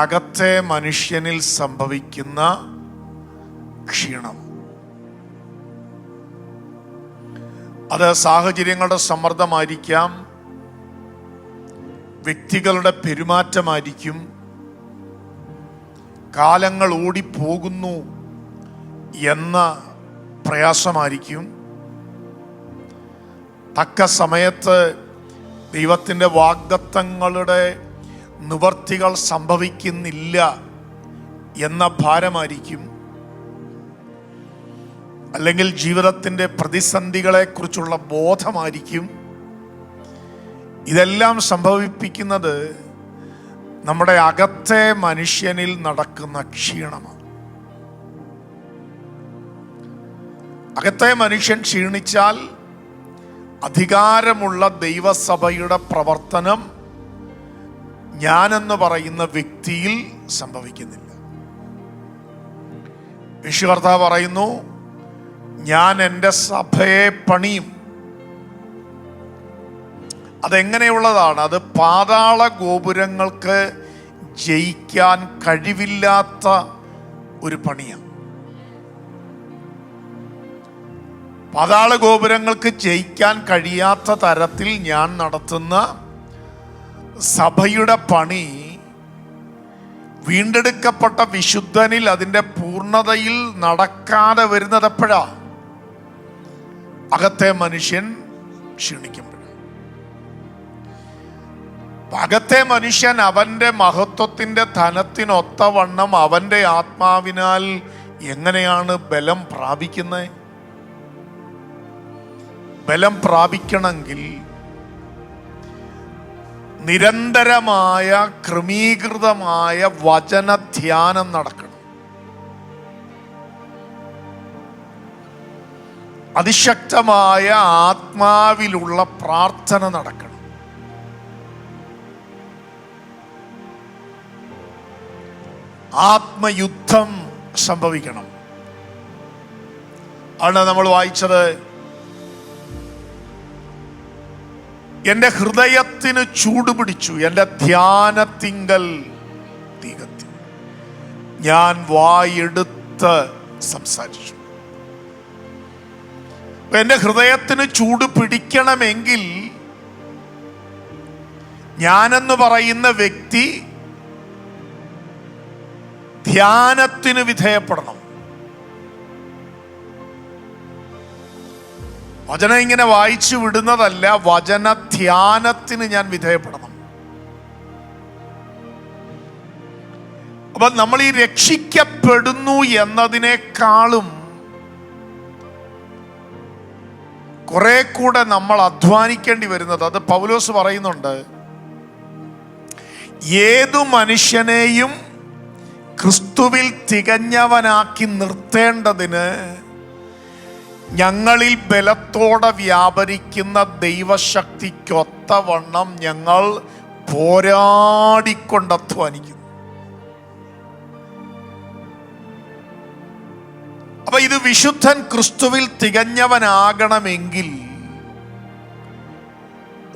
അകത്തെ മനുഷ്യനിൽ സംഭവിക്കുന്ന ക്ഷീണം. അത് സാഹചര്യങ്ങളുടെ സമ്മർദ്ദമായിരിക്കാം, വ്യക്തികളുടെ പെരുമാറ്റമായിരിക്കും, കാലങ്ങൾ ഓടിപ്പോകുന്നു എന്ന പ്രയാസമായിരിക്കും, തക്ക സമയത്ത് ദൈവത്തിൻ്റെ വാഗ്ദത്തങ്ങളുടെ നിവർത്തികൾ സംഭവിക്കുന്നില്ല എന്ന ഭാരമായിരിക്കും, അല്ലെങ്കിൽ ജീവിതത്തിൻ്റെ പ്രതിസന്ധികളെക്കുറിച്ചുള്ള ബോധമായിരിക്കും. ഇതെല്ലാം സംഭവിപ്പിക്കുന്നത് നമ്മുടെ അകത്തെ മനുഷ്യനിൽ നടക്കുന്ന ക്ഷീണമാണ്. അകത്തെ മനുഷ്യൻ ക്ഷീണിച്ചാൽ അധികാരമുള്ള ദൈവസഭയുടെ പ്രവർത്തനം ഞാനെന്ന് പറയുന്ന വ്യക്തിയിൽ സംഭവിക്കുന്നില്ല. യേശു കർത്താവ് പറയുന്നു, ഞാൻ എൻ്റെ സഭയെ പണിയും. അതെങ്ങനെയുള്ളതാണ്? അത് പാതാള ഗോപുരങ്ങൾക്ക് ജയിക്കാൻ കഴിവില്ലാത്ത ഒരു പണിയാണ്. പാതാള ഗോപുരങ്ങൾക്ക് ജയിക്കാൻ കഴിയാത്ത തരത്തിൽ ഞാൻ നടത്തുന്ന സഭയുടെ പണി വീണ്ടെടുക്കപ്പെട്ട വിശുദ്ധനിൽ അതിൻ്റെ പൂർണ്ണതയിൽ നടക്കാതെ വരുന്നത് എപ്പോഴാ? അകത്തെ മനുഷ്യൻ ക്ഷീണിക്കുമ്പോൾ. അകത്തെ മനുഷ്യൻ അവൻ്റെ മഹത്വത്തിൻ്റെ ധനത്തിനൊത്തവണ്ണം അവൻ്റെ ആത്മാവിനാൽ എങ്ങനെയാണ് ബലം പ്രാപിക്കുന്നത്? ബലം പ്രാപിക്കണമെങ്കിൽ നിരന്തരമായ ക്രമീകൃതമായ വചനധ്യാനം നടക്കണം. അതിശക്തമായ ആത്മാവിലുള്ള പ്രാർത്ഥന നടക്കണം. ആത്മയുദ്ധം സംഭവിക്കണം. ആണ് നമ്മൾ വായിച്ചത്, എൻ്റെ ഹൃദയത്തിന് ചൂടുപിടിച്ചു, എൻ്റെ ധ്യാനത്തിങ്കൽ തീ കത്തി, ഞാൻ വായെടുത്ത് സംസാരിച്ചു. എൻ്റെ ഹൃദയത്തിന് ചൂട് പിടിക്കണമെങ്കിൽ ഞാനെന്ന് പറയുന്ന വ്യക്തി ധ്യാനത്തിന് വിധേയപ്പെടണം. വചനം ഇങ്ങനെ വായിച്ചു വിടുന്നതല്ല, വചന ധ്യാനത്തിന് ഞാൻ വിധേയപ്പെടണം. അപ്പൊ നമ്മൾ ഈ രക്ഷിക്കപ്പെടുന്നു എന്നതിനേക്കാളും കുറെ കൂടെ നമ്മൾ അധ്വാനിക്കേണ്ടി വരുന്നത്, അത് പൗലോസ് പറയുന്നുണ്ട്, ഏതു മനുഷ്യനെയും ക്രിസ്തുവിൽ തികഞ്ഞവനാക്കി നിർത്തേണ്ടതിന് ഞങ്ങളിൽ ബലത്തോടെ വ്യാപരിക്കുന്ന ദൈവശക്തിക്കൊത്തവണ്ണം ഞങ്ങൾ പോരാടിക്കൊണ്ട് അധ്വാനിക്കുന്നു. അപ്പൊ ഇത് വിശുദ്ധൻ ക്രിസ്തുവിൽ തികഞ്ഞവനാകണമെങ്കിൽ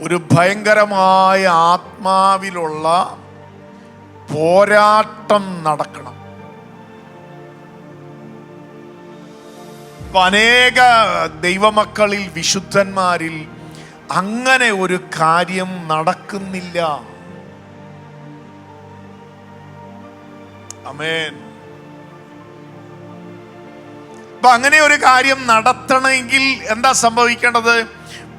ഒരു ഭയങ്കരമായ ആത്മാവിലുള്ള പോരാട്ടം നടക്കണം. അനേക ദൈവമക്കളിൽ, വിശുദ്ധന്മാരിൽ അങ്ങനെ ഒരു കാര്യം നടക്കുന്നില്ല. ആമേൻ. അപ്പൊ അങ്ങനെ ഒരു കാര്യം നടത്തണമെങ്കിൽ എന്താ സംഭവിക്കേണ്ടത്?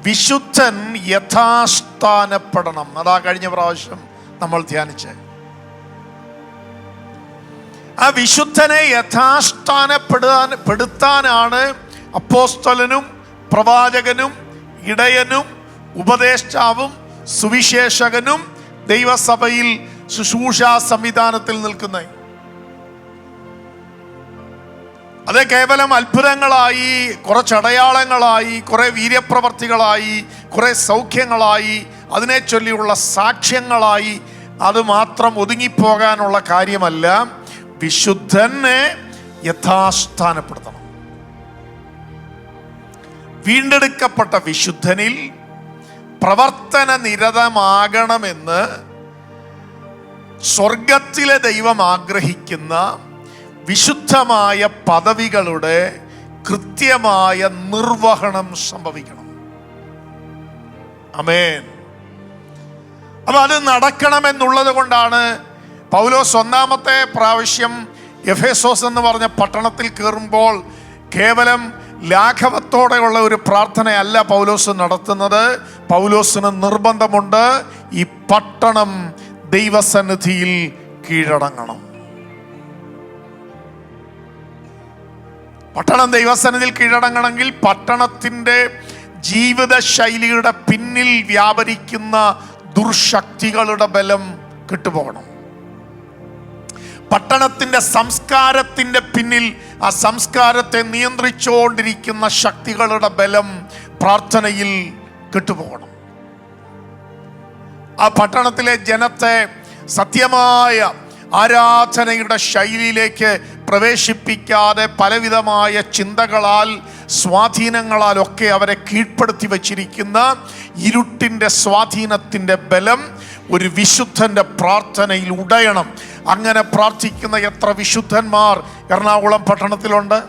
വിശുദ്ധൻ യഥാസ്ഥാനപ്പെടണം. അതാ കഴിഞ്ഞ പ്രാവശ്യം നമ്മൾ ധ്യാനിച്ചത്. ആ വിശുദ്ധനെ യഥാസ്ഥാനപ്പെടുത്താനാണ് അപ്പോസ്തലനും പ്രവാചകനും ഇടയനും ഉപദേഷ്ടാവും സുവിശേഷകനും ദൈവസഭയിൽ ശുശ്രൂഷാ സംവിധാനത്തിൽ നിൽക്കുന്നത്. അത് കേവലം അത്ഭുതങ്ങളായി, കുറച്ചടയാളങ്ങളായി, കുറെ വീര്യപ്രവർത്തികളായി, കുറെ സൗഖ്യങ്ങളായി, അതിനെ ചൊല്ലിയുള്ള സാക്ഷ്യങ്ങളായി അത് മാത്രം ഒതുങ്ങിപ്പോകാനുള്ള കാര്യമല്ല. വിശുദ്ധനെ യഥാസ്ഥാനപ്പെടുത്തണം. വീണ്ടെടുക്കപ്പെട്ട വിശുദ്ധനിൽ പ്രവർത്തന നിരതമാകണമെന്ന് സ്വർഗത്തിലെ ദൈവം ആഗ്രഹിക്കുന്ന വിശുദ്ധമായ പദവികളുടെ കൃത്യമായ നിർവഹണം സംഭവിക്കണം. ആമേൻ. അപ്പൊ അത് നടക്കണമെന്നുള്ളത് കൊണ്ടാണ് പൗലോസ് ഒന്നാമത്തെ പ്രാവശ്യം എഫേസോസ് എന്ന് പറഞ്ഞ പട്ടണത്തിൽ കയറുമ്പോൾ കേവലം ലാഘവത്തോടെയുള്ള ഒരു പ്രാർത്ഥനയല്ല പൗലോസ് നടത്തുന്നത്. പൗലോസിന് നിർബന്ധമുണ്ട്, ഈ പട്ടണം ദൈവസന്നിധിയിൽ കീഴടങ്ങണം. പട്ടണം ദൈവസന്നിധിയിൽ കീഴടങ്ങണമെങ്കിൽ പട്ടണത്തിൻ്റെ ജീവിത ശൈലിയുടെ പിന്നിൽ വ്യാപരിക്കുന്ന ദുർശക്തികളുടെ ബലം കിട്ടുപോകണം. പട്ടണത്തിൻ്റെ സംസ്കാരത്തിൻ്റെ പിന്നിൽ ആ സംസ്കാരത്തെ നിയന്ത്രിച്ചുകൊണ്ടിരിക്കുന്ന ശക്തികളുടെ ബലം പ്രാർത്ഥനയിൽ കിട്ടുപോകണം. ആ പട്ടണത്തിലെ ജനത്തെ സത്യമായ ആരാധനയുടെ ശൈലിയിലേക്ക് പ്രവേശിപ്പിക്കാതെ പലവിധമായ ചിന്തകളാൽ സ്വാധീനങ്ങളാലൊക്കെ അവരെ കീഴ്പ്പെടുത്തി വച്ചിരിക്കുന്ന ഇരുട്ടിൻ്റെ സ്വാധീനത്തിൻ്റെ ബലം ഒരു വിശുദ്ധൻ്റെ പ്രാർത്ഥനയിൽ ഉടയണം. അങ്ങനെ പ്രാർത്ഥിക്കുന്ന എത്ര വിശുദ്ധന്മാർ എറണാകുളം പട്ടണത്തിലുണ്ട്?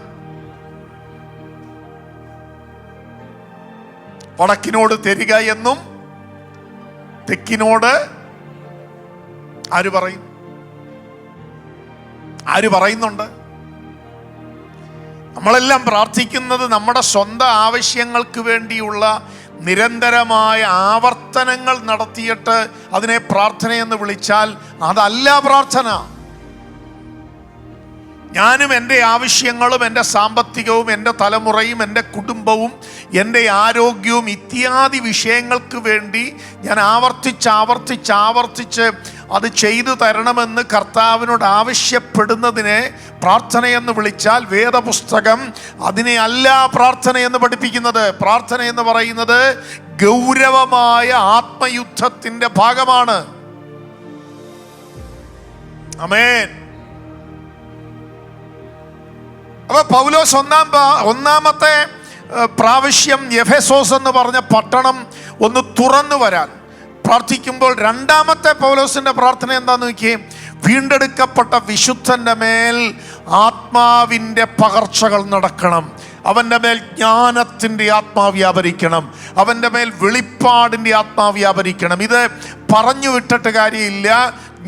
വടക്കിനോട് തരിക എന്നും തെക്കിനോട് ആര് പറയുന്നുണ്ട്? നമ്മളെല്ലാം പ്രാർത്ഥിക്കുന്നത് നമ്മുടെ സ്വന്തം ആവശ്യങ്ങൾക്ക് വേണ്ടിയുള്ള നിരന്തരമായ ആവർത്തനങ്ങൾ നടത്തിയിട്ട് അതിനെ പ്രാർത്ഥനയെന്ന് വിളിച്ചാൽ അതല്ല പ്രാർത്ഥന. ഞാനും എൻ്റെ ആവശ്യങ്ങളും എൻ്റെ സാമ്പത്തികവും എൻ്റെ തലമുറയും എൻ്റെ കുടുംബവും എൻ്റെ ആരോഗ്യവും ഇത്യാദി വിഷയങ്ങൾക്ക് വേണ്ടി ഞാൻ ആവർത്തിച്ച് അത് ചെയ്തു തരണമെന്ന് കർത്താവിനോട് ആവശ്യപ്പെടുന്നതിനെ പ്രാർത്ഥനയെന്ന് വിളിച്ചാൽ വേദപുസ്തകം അതിനെ അല്ല പ്രാർത്ഥനയെന്ന് പഠിപ്പിക്കുന്നത്. പ്രാർത്ഥന എന്ന് പറയുന്നത് ഗൗരവമായ ആത്മയുദ്ധത്തിൻ്റെ ഭാഗമാണ്. ആമേൻ. അപ്പൊ പൗലോസ് ഒന്നാമത്തെ പ്രാവശ്യം എഫേസോസ് എന്ന് പറഞ്ഞ പട്ടണം ഒന്ന് തുറന്നു വരാൻ പ്രാർത്ഥിക്കുമ്പോൾ രണ്ടാമത്തെ പൗലോസിന്റെ പ്രാർത്ഥന എന്താന്ന് നോക്കിയേ. വീണ്ടെടുക്കപ്പെട്ട വിശുദ്ധന്റെ മേൽ ആത്മാവിൻ്റെ പകർച്ചകൾ നടക്കണം. അവൻ്റെ മേൽ ജ്ഞാനത്തിൻ്റെ ആത്മാവ് വ്യാപരിക്കണം. അവൻ്റെ മേൽ വെളിപ്പാടിൻ്റെ ആത്മാവ് വ്യാപരിക്കണം. ഇത് പറഞ്ഞു വിട്ടിട്ട് കാര്യമില്ല.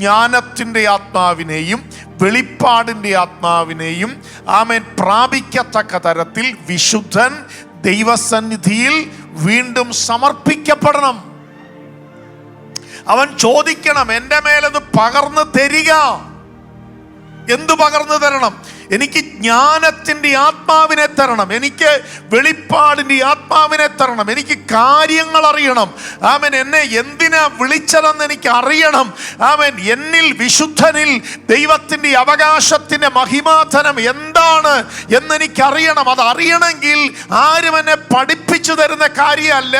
ജ്ഞാനത്തിൻ്റെ ആത്മാവിനെയും വെളിപ്പാടിൻ്റെ ആത്മാവിനെയും ആമേൻ പ്രാപിക്കത്തക്ക തരത്തിൽ വിശുദ്ധൻ ദൈവസന്നിധിയിൽ വീണ്ടും സമർപ്പിക്കപ്പെടണം. അവൻ ചോദിക്കണം, എൻ്റെ മേലത് പകർന്നു തരിക. എന്തു പകർന്നു തരണം? എനിക്ക് ജ്ഞാനത്തിൻ്റെ ആത്മാവിനെ തരണം, എനിക്ക് വെളിപ്പാടിൻ്റെ ആത്മാവിനെ തരണം, എനിക്ക് കാര്യങ്ങൾ അറിയണം. ആമേൻ. എന്നെ എന്തിനാ വിളിച്ചതെന്ന് എനിക്ക് അറിയണം. ആമേൻ. എന്നിൽ വിശുദ്ധനിൽ ദൈവത്തിൻ്റെ അവകാശത്തിൻ്റെ മഹിമാധനം എന്താണ് എന്നെനിക്കറിയണം. അതറിയണമെങ്കിൽ ആരും എന്നെ പഠിപ്പിച്ചു തരുന്ന കാര്യമല്ല,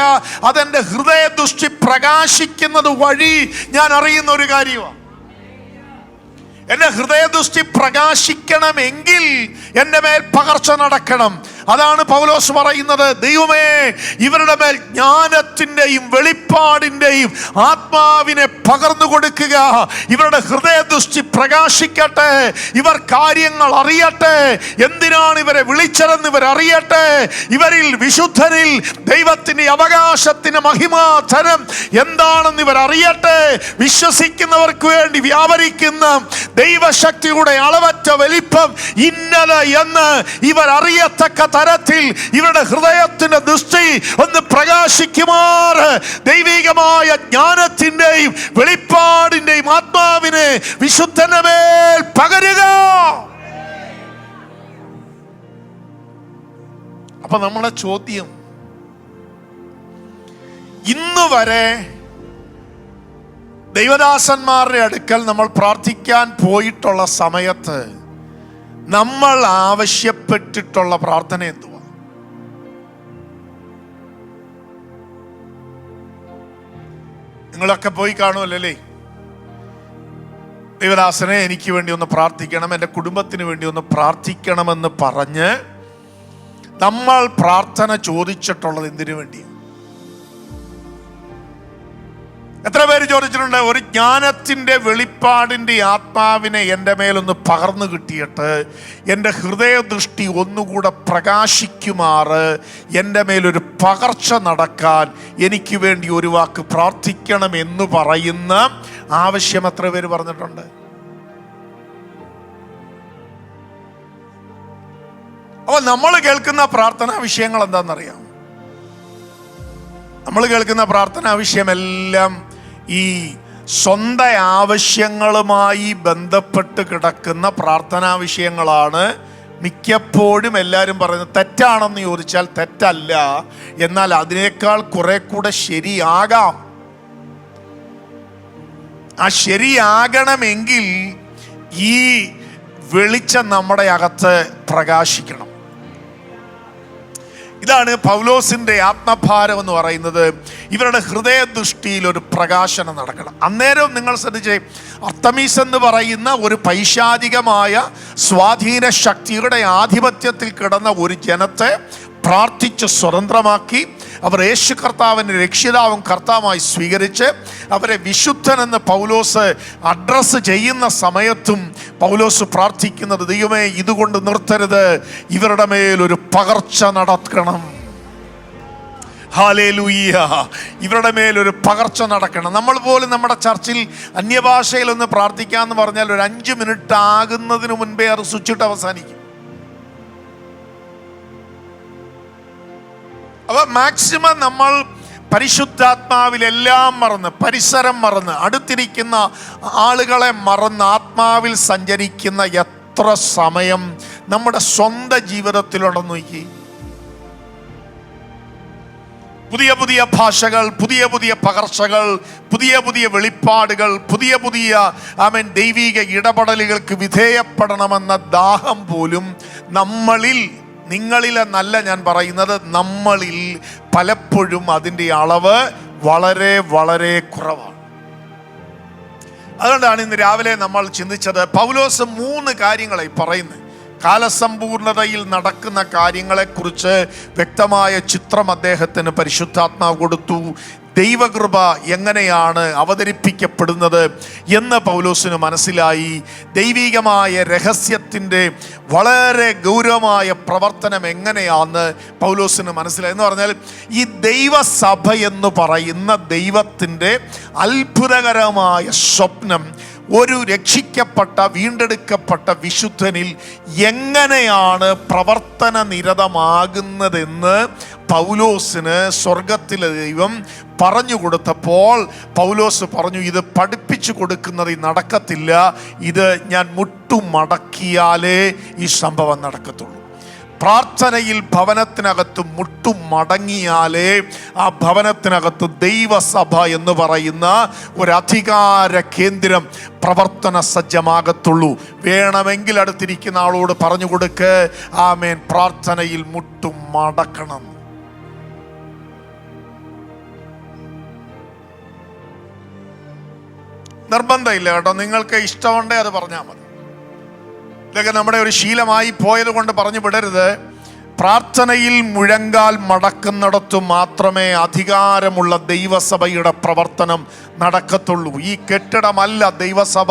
അതെൻ്റെ ഹൃദയദൃഷ്ടി പ്രകാശിക്കുന്നത് വഴി ഞാൻ അറിയുന്ന ഒരു കാര്യമാണ്. എൻ്റെ ഹൃദയദൃഷ്ടി പ്രകാശിക്കണമെങ്കിൽ എൻ്റെ മേൽ പകർച്ച നടക്കണം. അതാണ് പൗലോസ് പറയുന്നത്, ദൈവമേ ഇവരുടെ മേൽ ജ്ഞാനത്തിൻ്റെയും വെളിപ്പാടിൻ്റെയും ആത്മാവിനെ പകർന്നു കൊടുക്കുക. ഇവരുടെ ഹൃദയദൃഷ്ടി പ്രകാശിക്കട്ടെ, ഇവർ കാര്യങ്ങൾ അറിയട്ടെ, എന്തിനാണ് ഇവരെ വിളിച്ചതെന്ന് ഇവർ അറിയട്ടെ, ഇവരിൽ വിശുദ്ധരിൽ ദൈവത്തിൻ്റെ അവകാശത്തിന് മഹിമാധനം എന്താണെന്ന് ഇവർ അറിയട്ടെ. വിശ്വസിക്കുന്നവർക്ക് വേണ്ടി വ്യാപരിക്കുന്ന ദൈവശക്തിയുടെ അളവറ്റ വലിപ്പം ഇന്നത് എന്ന് ഇവർ അറിയത്തക്ക തരത്തിൽ ഇവരുടെ ഹൃദയത്തിന്റെ ദൃഷ്ടി ഒന്ന് പ്രകാശിക്കുമാർ ദൈവികമായ ജ്ഞാനത്തിന്റെയും വെളിപ്പാടിന്റെയും ആത്മാവിനെ വിശുദ്ധന്റെ മേൽ പകരുക. അപ്പൊ നമ്മളെ ചോദ്യം, ഇന്ന് വരെ ദൈവദാസന്മാരുടെ അടുക്കൽ നമ്മൾ പ്രാർത്ഥിക്കാൻ പോയിട്ടുള്ള സമയത്ത് നമ്മൾ ആവശ്യപ്പെട്ടിട്ടുള്ള പ്രാർത്ഥന എന്തുവാ? നിങ്ങളൊക്കെ പോയി കാണുമല്ലേ? ദൈവദാസനെ എനിക്ക് വേണ്ടി ഒന്ന് പ്രാർത്ഥിക്കണം, എൻ്റെ കുടുംബത്തിന് വേണ്ടി ഒന്ന് പ്രാർത്ഥിക്കണമെന്ന് പറഞ്ഞ് നമ്മൾ പ്രാർത്ഥന ചോദിച്ചിട്ടുള്ളത് എന്തിനു വേണ്ടിയാണ്? എത്ര പേര് ചോദിച്ചിട്ടുണ്ട്, ഒരു ജ്ഞാനത്തിൻ്റെ വെളിപ്പാടിൻ്റെ ആത്മാവിനെ എൻ്റെ മേലൊന്ന് പകർന്നു കിട്ടിയിട്ട് എൻ്റെ ഹൃദയദൃഷ്ടി ഒന്നുകൂടെ പ്രകാശിക്കുമാറ് എൻ്റെ മേലൊരു പകർച്ച നടക്കാൻ എനിക്ക് വേണ്ടി ഒരു വാക്ക് പ്രാർത്ഥിക്കണം എന്ന് പറയുന്ന ആവശ്യം എത്ര പേര് പറഞ്ഞിട്ടുണ്ട്? അപ്പോൾ നമ്മൾ കേൾക്കുന്ന പ്രാർത്ഥനാ വിഷയങ്ങൾ എന്താണെന്നറിയാം? നമ്മൾ കേൾക്കുന്ന പ്രാർത്ഥനാ വിഷയമെല്ലാം ഈ സ്വന്തം ആവശ്യങ്ങളുമായി ബന്ധപ്പെട്ട് കിടക്കുന്ന പ്രാർത്ഥനാ വിഷയങ്ങളാണ്. മിക്കപ്പോഴും എല്ലാവരും പറയുന്നത് തെറ്റാണെന്ന് ചോദിച്ചാൽ തെറ്റല്ല, എന്നാൽ അതിനേക്കാൾ കുറെ കൂടെ ശരിയാകാം. ആ ശരിയാകണമെങ്കിൽ ഈ വെളിച്ചം നമ്മുടെ അകത്ത് പ്രകാശിക്കണം. ഇതാണ് പൗലോസിന്റെ ആത്മഭാരം എന്ന് പറയുന്നത്. ഇവരുടെ ഹൃദയദൃഷ്ടിയിൽ ഒരു പ്രകാശനം നടക്കണം. അന്നേരം നിങ്ങൾ ശ്രദ്ധിച്ചേ, അർത്തമീസ് എന്ന് പറയുന്ന ഒരു പൈശാചികമായ സ്വാധീന ശക്തിയുടെ ആധിപത്യത്തിൽ കിടന്ന ഒരു ജനത്തെ പ്രാർത്ഥിച്ച് സ്വതന്ത്രമാക്കി അവർ യേശു കർത്താവിനെ രക്ഷിതാവും കർത്താവുമായി സ്വീകരിച്ച് അവരെ വിശുദ്ധനെന്ന് പൗലോസ് അഡ്രസ്സ് ചെയ്യുന്ന സമയത്തും പൗലോസ് പ്രാർത്ഥിക്കുന്നത്, ദൈവമേ ഇതുകൊണ്ട് നിർത്തരുത്, ഇവരുടെ മേലൊരു പകർച്ച നടക്കണം. ഹല്ലേലൂയ. ഇവരുടെ മേലൊരു പകർച്ച നടക്കണം. നമ്മൾ പോലും നമ്മുടെ ചർച്ചിൽ അന്യഭാഷയിലൊന്ന് പ്രാർത്ഥിക്കാമെന്ന് പറഞ്ഞാൽ ഒരു 5 മിനിറ്റ് ആകുന്നതിന് മുൻപേ അത് സ്വിച്ചിട്ട് അവസാനിക്കും. അപ്പൊ മാക്സിമം നമ്മൾ പരിശുദ്ധാത്മാവിലെല്ലാം മറന്ന്, പരിസരം മറന്ന്, അടുത്തിരിക്കുന്ന ആളുകളെ മറന്ന് ആത്മാവിൽ സഞ്ചരിക്കുന്ന എത്ര സമയം നമ്മുടെ സ്വന്തം ജീവിതത്തിലുണ്ടെന്ന് നോക്കി. പുതിയ പുതിയ ഭാഷകൾ, പുതിയ പുതിയ പകർച്ചകൾ, പുതിയ പുതിയ വെളിപ്പാടുകൾ, പുതിയ പുതിയ ദൈവിക ഇടപെടലുകൾക്ക് വിധേയപ്പെടണമെന്ന ദാഹം പോലും നമ്മളിൽ, നിങ്ങളിലെന്നല്ല ഞാൻ പറയുന്നത്, നമ്മളിൽ പലപ്പോഴും അതിൻ്റെ അളവ് വളരെ വളരെ കുറവാണ്. അതുകൊണ്ടാണ് ഇന്ന് രാവിലെ നമ്മൾ ചിന്തിച്ചത്, പൗലോസ് 3 കാര്യങ്ങളെ പറയുന്നത്. കാലസമ്പൂർണതയിൽ നടക്കുന്ന കാര്യങ്ങളെക്കുറിച്ച് വ്യക്തമായ ചിത്രം അദ്ദേഹത്തിന് പരിശുദ്ധാത്മാവ് കൊടുത്തു. ദൈവകൃപ എങ്ങനെയാണ് അവതരിപ്പിക്കപ്പെടുന്നത് എന്ന് പൗലോസിന് മനസ്സിലായി. ദൈവികമായ രഹസ്യത്തിൻ്റെ വളരെ ഗൗരവമായ പ്രവർത്തനം എങ്ങനെയാണെന്ന് പൗലോസിന് മനസ്സിലായി. എന്ന് പറഞ്ഞാൽ ഈ ദൈവസഭ എന്ന് പറയുന്ന ദൈവത്തിൻ്റെ അത്ഭുതകരമായ സ്വപ്നം ഒരു രക്ഷിക്കപ്പെട്ട വീണ്ടെടുക്കപ്പെട്ട വിശുദ്ധനിൽ എങ്ങനെയാണ് പ്രവർത്തന നിരതമാകുന്നതെന്ന് പൗലോസിന് സ്വർഗത്തിലെ ദൈവം പറഞ്ഞു കൊടുത്തപ്പോൾ പൗലോസ് പറഞ്ഞു, ഇത് പഠിപ്പിച്ചു കൊടുക്കുന്നത് നടക്കത്തില്ല, ഇത് ഞാൻ മുട്ടുമടക്കിയാലേ ഈ സംഭവം നടക്കത്തുള്ളൂ. പ്രാർത്ഥനയിൽ ഭവനത്തിനകത്ത് മുട്ടുമടങ്ങിയാലേ ആ ഭവനത്തിനകത്ത് ദൈവസഭ എന്ന് പറയുന്ന ഒരു അധികാര കേന്ദ്രം പ്രവർത്തന സജ്ജമാകത്തുള്ളൂ. വേണമെങ്കിൽ അടുത്തിരിക്കുന്ന ആളോട് പറഞ്ഞു കൊടുക്ക്, ആമേൻ, പ്രാർത്ഥനയിൽ മുട്ടുമടക്കണം. നിർബന്ധമില്ല കേട്ടോ, നിങ്ങൾക്ക് ഇഷ്ടമുണ്ടേ അത് പറഞ്ഞാൽ മതി. ഇതൊക്കെ നമ്മുടെ ഒരു ശീലമായി പോയത് കൊണ്ട് പറഞ്ഞു വിടരുത്. പ്രാർത്ഥനയിൽ മുഴങ്കാൽ മടക്കുന്നിടത്തു മാത്രമേ അധികാരമുള്ള ദൈവസഭയുടെ പ്രവർത്തനം നടക്കത്തുള്ളൂ. ഈ കെട്ടിടമല്ല ദൈവസഭ,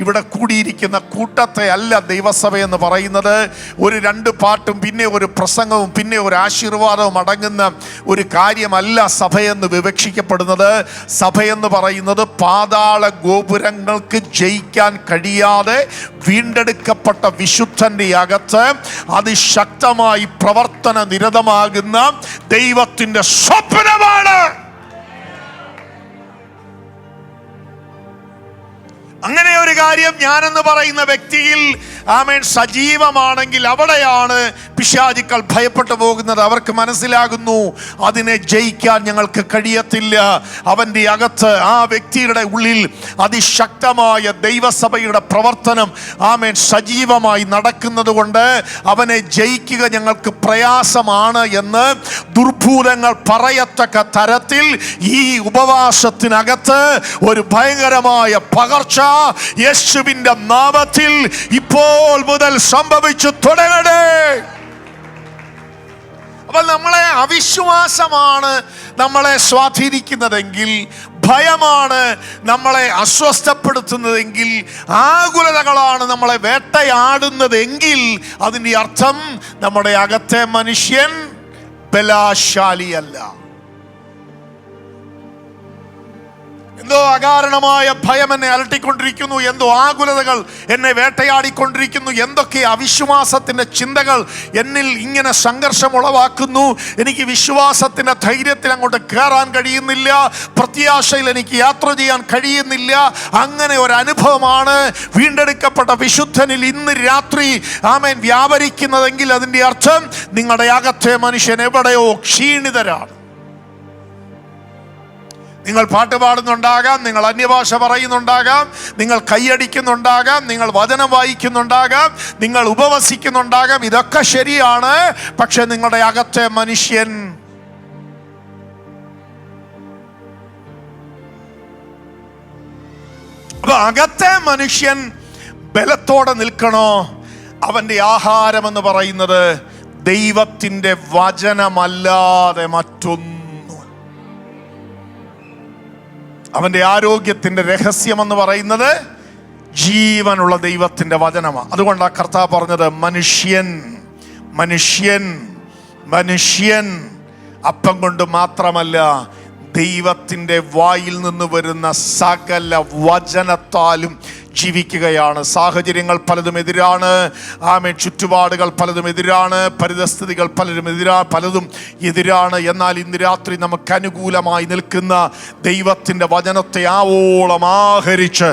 ഇവിടെ കൂടിയിരിക്കുന്ന കൂട്ടത്തെ അല്ല ദൈവസഭ എന്ന് പറയുന്നത്. ഒരു 2 പാട്ടും പിന്നെ ഒരു പ്രസംഗവും പിന്നെ ഒരു ആശീർവാദവും അടങ്ങുന്ന ഒരു കാര്യമല്ല സഭയെന്ന് വിവക്ഷിക്കപ്പെടുന്നത്. സഭയെന്ന് പറയുന്നത് പാതാള ഗോപുരങ്ങൾക്ക് ജയിക്കാൻ കഴിയാതെ വീണ്ടെടുക്കപ്പെട്ട വിശുദ്ധന്റെ അകത്ത് അതിശക്തമായി പ്രവർത്തന നിരതമാകുന്ന ദൈവത്തിന്റെ സ്വപ്നമാണ്. അങ്ങനെ ഒരു കാര്യം ഞാനെന്ന് പറയുന്ന വ്യക്തിയിൽ ആമേൻ സജീവമാണെങ്കിൽ അവിടെയാണ് പിശാചുക്കൾ ഭയപ്പെട്ടു പോകുന്നത്. അവർക്ക് മനസ്സിലാകുന്നു അതിനെ ജയിക്കാൻ ഞങ്ങൾക്ക് കഴിയത്തില്ല. അവൻ്റെ അകത്ത്, ആ വ്യക്തിയുടെ ഉള്ളിൽ അതിശക്തമായ ദൈവസഭയുടെ പ്രവർത്തനം ആമേൻ സജീവമായി നടക്കുന്നത് കൊണ്ട് അവനെ ജയിക്കുക ഞങ്ങൾക്ക് പ്രയാസമാണ് എന്ന് ദുർഭൂതങ്ങൾ പറയത്തക്ക തരത്തിൽ ഈ ഉപവാസത്തിനകത്ത് ഒരു ഭയങ്കരമായ പകർച്ച യേശുവിന്റെ നാമത്തിൽ ഇപ്പോൾ മുതൽ സംഭവിച്ചു തുടങ്ങട്ടെ. അപ്പോൾ നമ്മളെ അവിശ്വാസമാണ് നമ്മളെ സ്വാധീനിക്കുന്നതെങ്കിൽ ഭയമാണ് നമ്മളെ അസ്വസ്ഥപ്പെടുത്തുന്നതെങ്കിൽ, ആകുലതകളാണ് നമ്മളെ വേട്ടയാടുന്നതെങ്കിൽ, അതിൻ്റെ അർത്ഥം നമ്മുടെ അകത്തെ മനുഷ്യൻ ബലശാലിയല്ല. എന്തോ അകാരണമായ ഭയം എന്നെ അലട്ടിക്കൊണ്ടിരിക്കുന്നു, എന്തോ ആകുലതകൾ എന്നെ വേട്ടയാടിക്കൊണ്ടിരിക്കുന്നു, എന്തൊക്കെ അവിശ്വാസത്തിന്റെ ചിന്തകൾ എന്നിൽ ഇങ്ങനെ സംഘർഷം ഉളവാക്കുന്നു. എനിക്ക് വിശ്വാസത്തിന്റെ ധൈര്യത്തിൽ അങ്ങോട്ട് കയറാൻ കഴിയുന്നില്ല, പ്രത്യാശയിൽ എനിക്ക് യാത്ര ചെയ്യാൻ കഴിയുന്നില്ല. അങ്ങനെ ഒരു അനുഭവമാണ് വീണ്ടെടുക്കപ്പെട്ട വിശുദ്ധനിൽ ഇന്ന് രാത്രി ആമേൻ വ്യാപരിക്കുന്നതെങ്കിൽ, അതിൻ്റെ അർത്ഥം നിങ്ങളുടെ അകത്തെ മനുഷ്യൻ എവിടെയോ ക്ഷീണിതരാണ്. നിങ്ങൾ പാട്ട് പാടുന്നുണ്ടാകാം, നിങ്ങൾ അന്യഭാഷ പറയുന്നുണ്ടാകാം, നിങ്ങൾ കൈയടിക്കുന്നുണ്ടാകാം, നിങ്ങൾ വചനം വായിക്കുന്നുണ്ടാകാം, നിങ്ങൾ ഉപവസിക്കുന്നുണ്ടാകാം. ഇതൊക്കെ ശരിയാണ്. പക്ഷെ നിങ്ങളുടെ അകത്തെ മനുഷ്യൻ അപ്പൊ അകത്തെ മനുഷ്യൻ ബലത്തോടെ നിൽക്കണോ? അവന്റെ ആഹാരം എന്ന് പറയുന്നത് ദൈവത്തിന്റെ വചനമല്ലാതെ മറ്റൊന്നും. അവന്റെ ആരോഗ്യത്തിന്റെ രഹസ്യം എന്ന് പറയുന്നത് ജീവനുള്ള ദൈവത്തിന്റെ വചനമാണ്. അതുകൊണ്ടാണ് കർത്താവ് പറഞ്ഞത്, മനുഷ്യൻ മനുഷ്യൻ മനുഷ്യൻ അപ്പം കൊണ്ട് മാത്രമല്ല, ദൈവത്തിന്റെ വായിൽ നിന്ന് വരുന്ന സകല വചനത്താലും ജീവിക്കുകയാണ്. സാഹചര്യങ്ങൾ പലതും എതിരാണ്, ചുറ്റുപാടുകൾ പലതും എതിരാണ്, പരിതസ്ഥിതികൾ പലതും എതിരാണ്. എന്നാൽ ഇന്ന് രാത്രി നമുക്ക് അനുകൂലമായി നിൽക്കുന്ന ദൈവത്തിൻ്റെ വചനത്തെ ആവോളം ആഹരിച്ച്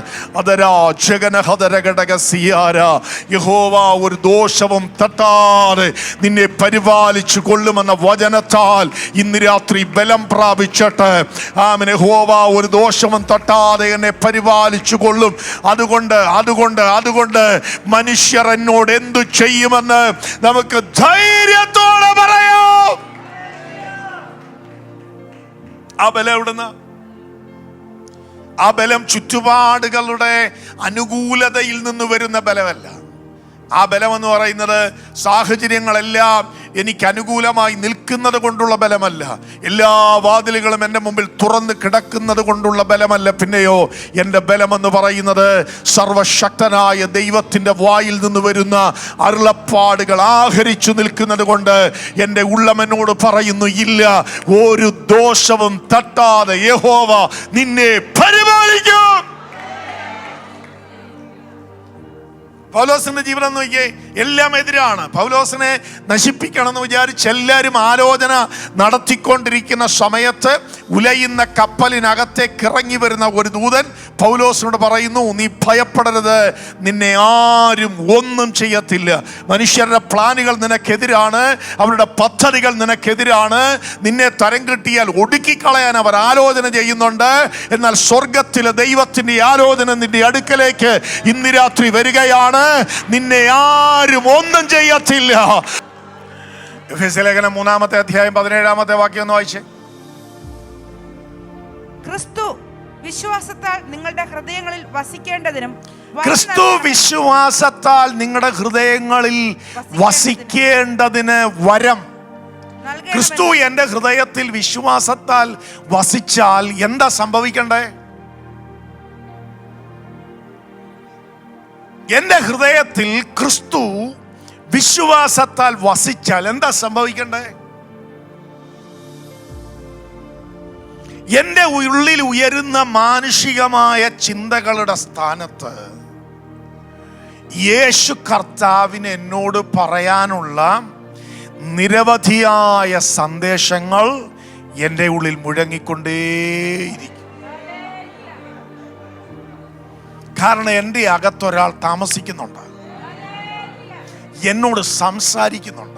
യഹോവ ഒരു ദോഷവും തട്ടാതെ നിന്നെ പരിപാലിച്ചു കൊള്ളുമെന്ന വചനത്താൽ ഇന്ന് രാത്രി ബലം പ്രാപിച്ചിട്ട് യഹോവ ഒരു ദോഷവും തട്ടാതെ എന്നെ പരിപാലിച്ചു കൊള്ളും. അതുകൊണ്ട് മനുഷ്യർ എന്നോട് എന്തു ചെയ്യുമെന്ന് നമുക്ക് ധൈര്യത്തോടെ പറയാം. ആ ബലം എവിടുന്ന്? ആ ബലം ചുറ്റുപാടുകളുടെ അനുകൂലതയിൽ നിന്ന് വരുന്ന ബലമല്ല. ആ ബലം എന്ന് പറയുന്നത് സാഹചര്യങ്ങളെല്ലാം എനിക്ക് അനുകൂലമായി നിൽക്കുന്നത് കൊണ്ടുള്ള ബലമല്ല, എല്ലാ വാതിലുകളും എൻ്റെ മുമ്പിൽ തുറന്ന് കിടക്കുന്നത് കൊണ്ടുള്ള ബലമല്ല. പിന്നെയോ എൻ്റെ ബലമെന്ന് പറയുന്നത് സർവശക്തനായ ദൈവത്തിൻ്റെ വായിൽ നിന്ന് വരുന്ന അരുളപ്പാടുകൾ ആഹരിച്ചു നിൽക്കുന്നത് കൊണ്ട് എൻ്റെ ഉള്ളം എന്നോട് പറയുന്നു, ഇല്ല, ഒരു ദോഷവും തട്ടാതെ യഹോവ നിന്നെ പരിപാലിക്കും. പൗലോസിന്റെ ജീവിതം നോക്കിയേ, എല്ലാം എതിരാണ്. പൗലോസിനെ നശിപ്പിക്കണം എന്ന് വിചാരിച്ച് എല്ലാവരും ആലോചന നടത്തിക്കൊണ്ടിരിക്കുന്ന സമയത്ത് ഉലയുന്ന കപ്പലിനകത്തേക്ക് ഇറങ്ങി വരുന്ന ഒരു ദൂതൻ പൗലോസിനോട് പറയുന്നു, നീ ഭയപ്പെടരുത്, നിന്നെ ആരും ഒന്നും ചെയ്യത്തില്ല. മനുഷ്യരുടെ പ്ലാനുകൾ നിനക്കെതിരാണ്, അവരുടെ പദ്ധതികൾ നിനക്കെതിരാണ്, നിന്നെ തരം കിട്ടിയാൽ ഒടുക്കിക്കളയാൻ അവർ ആലോചന ചെയ്യുന്നുണ്ട്. എന്നാൽ സ്വർഗത്തിലെ ദൈവത്തിന്റെ ആലോചന നിന്റെ അടുക്കലേക്ക് ഇന്ന് രാത്രി വരികയാണ്. നിന്നെ ആരും ഒന്നും ചെയ്യത്തില്ല. എഫെസ്യ ലേഖനം 3-ാമത്തെ അധ്യായം 17-ാമത്തെ വാക്യം ഒന്ന് വായിച്ചേ. ക്രിസ്തു വിശ്വാസത്താൽ നിങ്ങളുടെ ഹൃദയങ്ങളിൽ വസിക്കേണ്ടതിനും, ക്രിസ്തു വിശ്വാസത്താൽ നിങ്ങളുടെ ഹൃദയങ്ങളിൽ വസിക്കേണ്ടതിന് വരം. ക്രിസ്തു എൻ്റെ ഹൃദയത്തിൽ വിശ്വാസത്താൽ വസിച്ചാൽ എന്താ സംഭവിക്കണ്ടേ? എൻ്റെ ഹൃദയത്തിൽ ക്രിസ്തു വിശ്വാസത്താൽ വസിച്ചാൽ എന്താ സംഭവിക്കണ്ടേ? എൻ്റെ ഉള്ളിൽ ഉയരുന്ന മാനുഷികമായ ചിന്തകളുടെ സ്ഥാനത്ത് യേശു കർത്താവിന് എന്നോട് പറയാനുള്ള നിരവധിയായ സന്ദേശങ്ങൾ എൻ്റെ ഉള്ളിൽ മുഴങ്ങിക്കൊണ്ടേയിരിക്കും. കാരണം എൻ്റെ അകത്തൊരാൾ താമസിക്കുന്നുണ്ട്, എന്നോട് സംസാരിക്കുന്നുണ്ട്.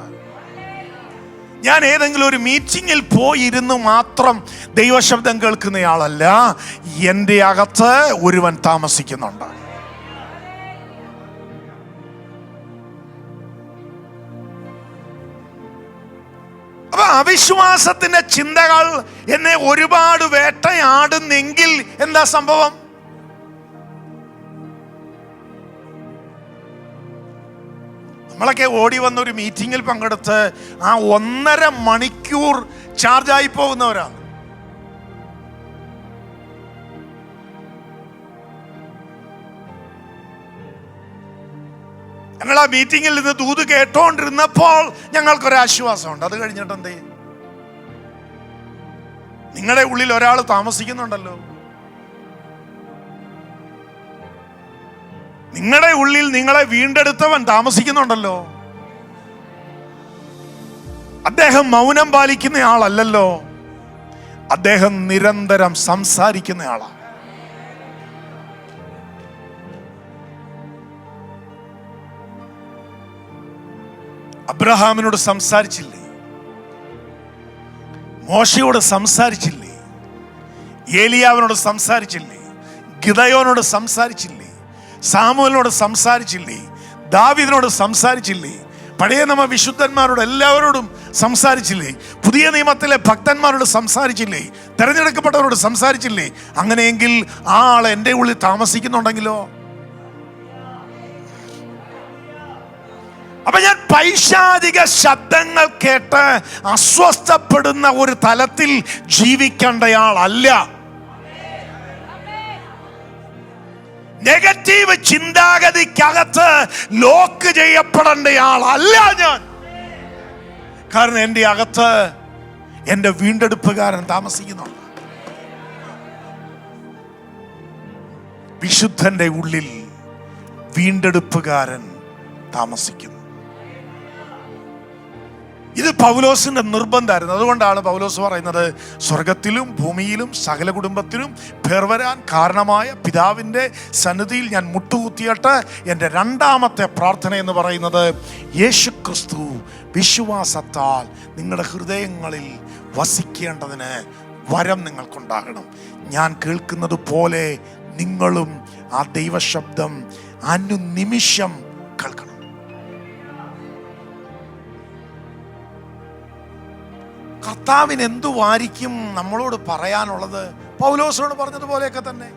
ഞാൻ ഏതെങ്കിലും ഒരു മീറ്റിങ്ങിൽ പോയിരുന്ന് മാത്രം ദൈവശബ്ദം കേൾക്കുന്നയാളല്ല, എൻ്റെ അകത്ത് ഒരുവൻ താമസിക്കുന്നുണ്ട്. അപ്പൊ അവിശ്വാസത്തിന്റെ ചിന്തകൾ എന്നെ ഒരുപാട് വേട്ടയാടുന്നെങ്കിൽ എന്താ സംഭവം? നമ്മളൊക്കെ ഓടി വന്ന ഒരു മീറ്റിങ്ങിൽ പങ്കെടുത്ത് ആ 1.5 മണിക്കൂർ ചാർജായി പോകുന്നവരാണ്. ഞങ്ങൾ ആ മീറ്റിങ്ങിൽ നിന്ന് ദൂത് കേട്ടോണ്ടിരുന്നപ്പോൾ ഞങ്ങൾക്കൊരാശ്വാസമുണ്ട്. അത് കഴിഞ്ഞിട്ട് എന്തേ? നിങ്ങളുടെ ഉള്ളിൽ ഒരാൾ താമസിക്കുന്നുണ്ടല്ലോ. നിങ്ങളുടെ ഉള്ളിൽ നിങ്ങളെ വീണ്ടെടുത്തവൻ താമസിക്കുന്നുണ്ടല്ലോ. അദ്ദേഹം മൗനം പാലിക്കുന്ന ആളല്ലല്ലോ, അദ്ദേഹം നിരന്തരം സംസാരിക്കുന്ന ആളാണ്. അബ്രഹാമിനോട് സംസാരിച്ചില്ലേ? മോശയോട് സംസാരിച്ചില്ലേ? ഏലിയാവിനോട് സംസാരിച്ചില്ലേ? ഗിദയോനോട് സംസാരിച്ചില്ലേ? സാമുവേലിനോട് സംസാരിച്ചില്ലേ? ദാവീദിനോട് സംസാരിച്ചില്ലേ? പഴയ നിയമ വിശുദ്ധന്മാരോട് എല്ലാവരോടും സംസാരിച്ചില്ലേ? പുതിയ നിയമത്തിലെ ഭക്തന്മാരോട് സംസാരിച്ചില്ലേ? തെരഞ്ഞെടുക്കപ്പെട്ടവരോട് സംസാരിച്ചില്ലേ? അങ്ങനെയെങ്കിൽ ആ ആൾ എൻ്റെ ഉള്ളിൽ താമസിക്കുന്നുണ്ടെങ്കിലോ? അപ്പൊ ഞാൻ പൈശാചിക ശബ്ദങ്ങൾ കേട്ട് അസ്വസ്ഥപ്പെടുന്ന ഒരു തലത്തിൽ ജീവിക്കേണ്ടയാളല്ല. നെഗറ്റീവ് ചിന്താഗതിക്കകത്ത് ലോക്ക് ചെയ്യപ്പെടേണ്ടയാളല്ല ഞാൻ. കാരണം എൻ്റെ അകത്ത് എൻ്റെ വീണ്ടെടുപ്പുകാരൻ താമസിക്കുന്നുണ്ട്. വിശുദ്ധന്റെ ഉള്ളിൽ വീണ്ടെടുപ്പുകാരൻ താമസിക്കുന്നു. ഇത് പൗലോസിന്റെ നിർബന്ധമായിരുന്നു. അതുകൊണ്ടാണ് പൗലോസ് പറയുന്നത്, സ്വർഗത്തിലും ഭൂമിയിലും സകല കുടുംബത്തിനും പേർ വരാൻ കാരണമായ പിതാവിൻ്റെ സന്നിധിയിൽ ഞാൻ മുട്ടുകുത്തിയിട്ട് എൻ്റെ രണ്ടാമത്തെ പ്രാർത്ഥന എന്ന് പറയുന്നത്, യേശുക്രിസ്തു വിശ്വാസത്താൽ നിങ്ങളുടെ ഹൃദയങ്ങളിൽ വസിക്കേണ്ടതിന് വരം നിങ്ങൾക്കുണ്ടാകണം. ഞാൻ കേൾക്കുന്നത് പോലെ നിങ്ങളും ആ ദൈവശബ്ദം അനുനിമിഷം കേൾക്കണം. കർത്താവിന് എന്തുവായിരിക്കും നമ്മളോട് പറയാനുള്ളത്? പൗലോസിനോട് പറഞ്ഞതുപോലെയൊക്കെ തന്നെ.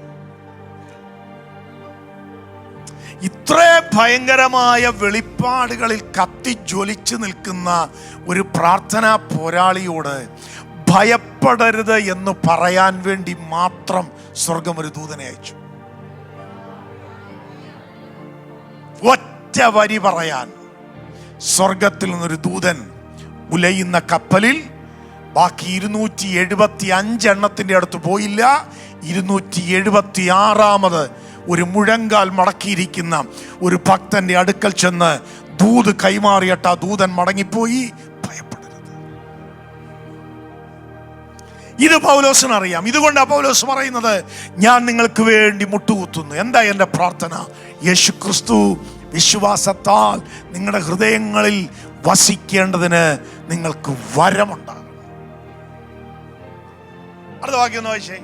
ഇത്ര ഭയങ്കരമായ വെളിപ്പാടുകളിൽ കത്തിജ്വലിച്ചു നിൽക്കുന്ന ഒരു പ്രാർത്ഥനാ പോരാളിയോട് ഭയപ്പെടരുത് എന്ന് പറയാൻ വേണ്ടി മാത്രം സ്വർഗം ഒരു ദൂതനെ അയച്ചു. ഒറ്റ വരി പറയാൻ സ്വർഗത്തിൽ നിന്നൊരു ദൂതൻ ഉലയുന്ന കപ്പലിൽ ബാക്കി 275 എണ്ണത്തിന്റെ അടുത്ത് പോയില്ല. 276 ഒരു മുഴങ്കാൽ മടക്കിയിരിക്കുന്ന ഒരു ഭക്തന്റെ അടുക്കൽ ചെന്ന് ദൂത് കൈമാറിയിട്ട് ആ ദൂതൻ മടങ്ങിപ്പോയി. ഭയപ്പെടരുത്. ഇത് പൗലോസിനറിയാം. ഇതുകൊണ്ടാണ് പൗലോസ് പറയുന്നത്, ഞാൻ നിങ്ങൾക്ക് വേണ്ടി മുട്ടുകുത്തുന്നു. എന്താ എൻ്റെ പ്രാർത്ഥന? യേശുക്രിസ്തു വിശ്വാസത്താൽ നിങ്ങളുടെ ഹൃദയങ്ങളിൽ വസിക്കേണ്ടതിന് നിങ്ങൾക്ക് വരമുണ്ടാകും. അടുത്ത വാക്യം ഒന്ന് വായിച്ചേ.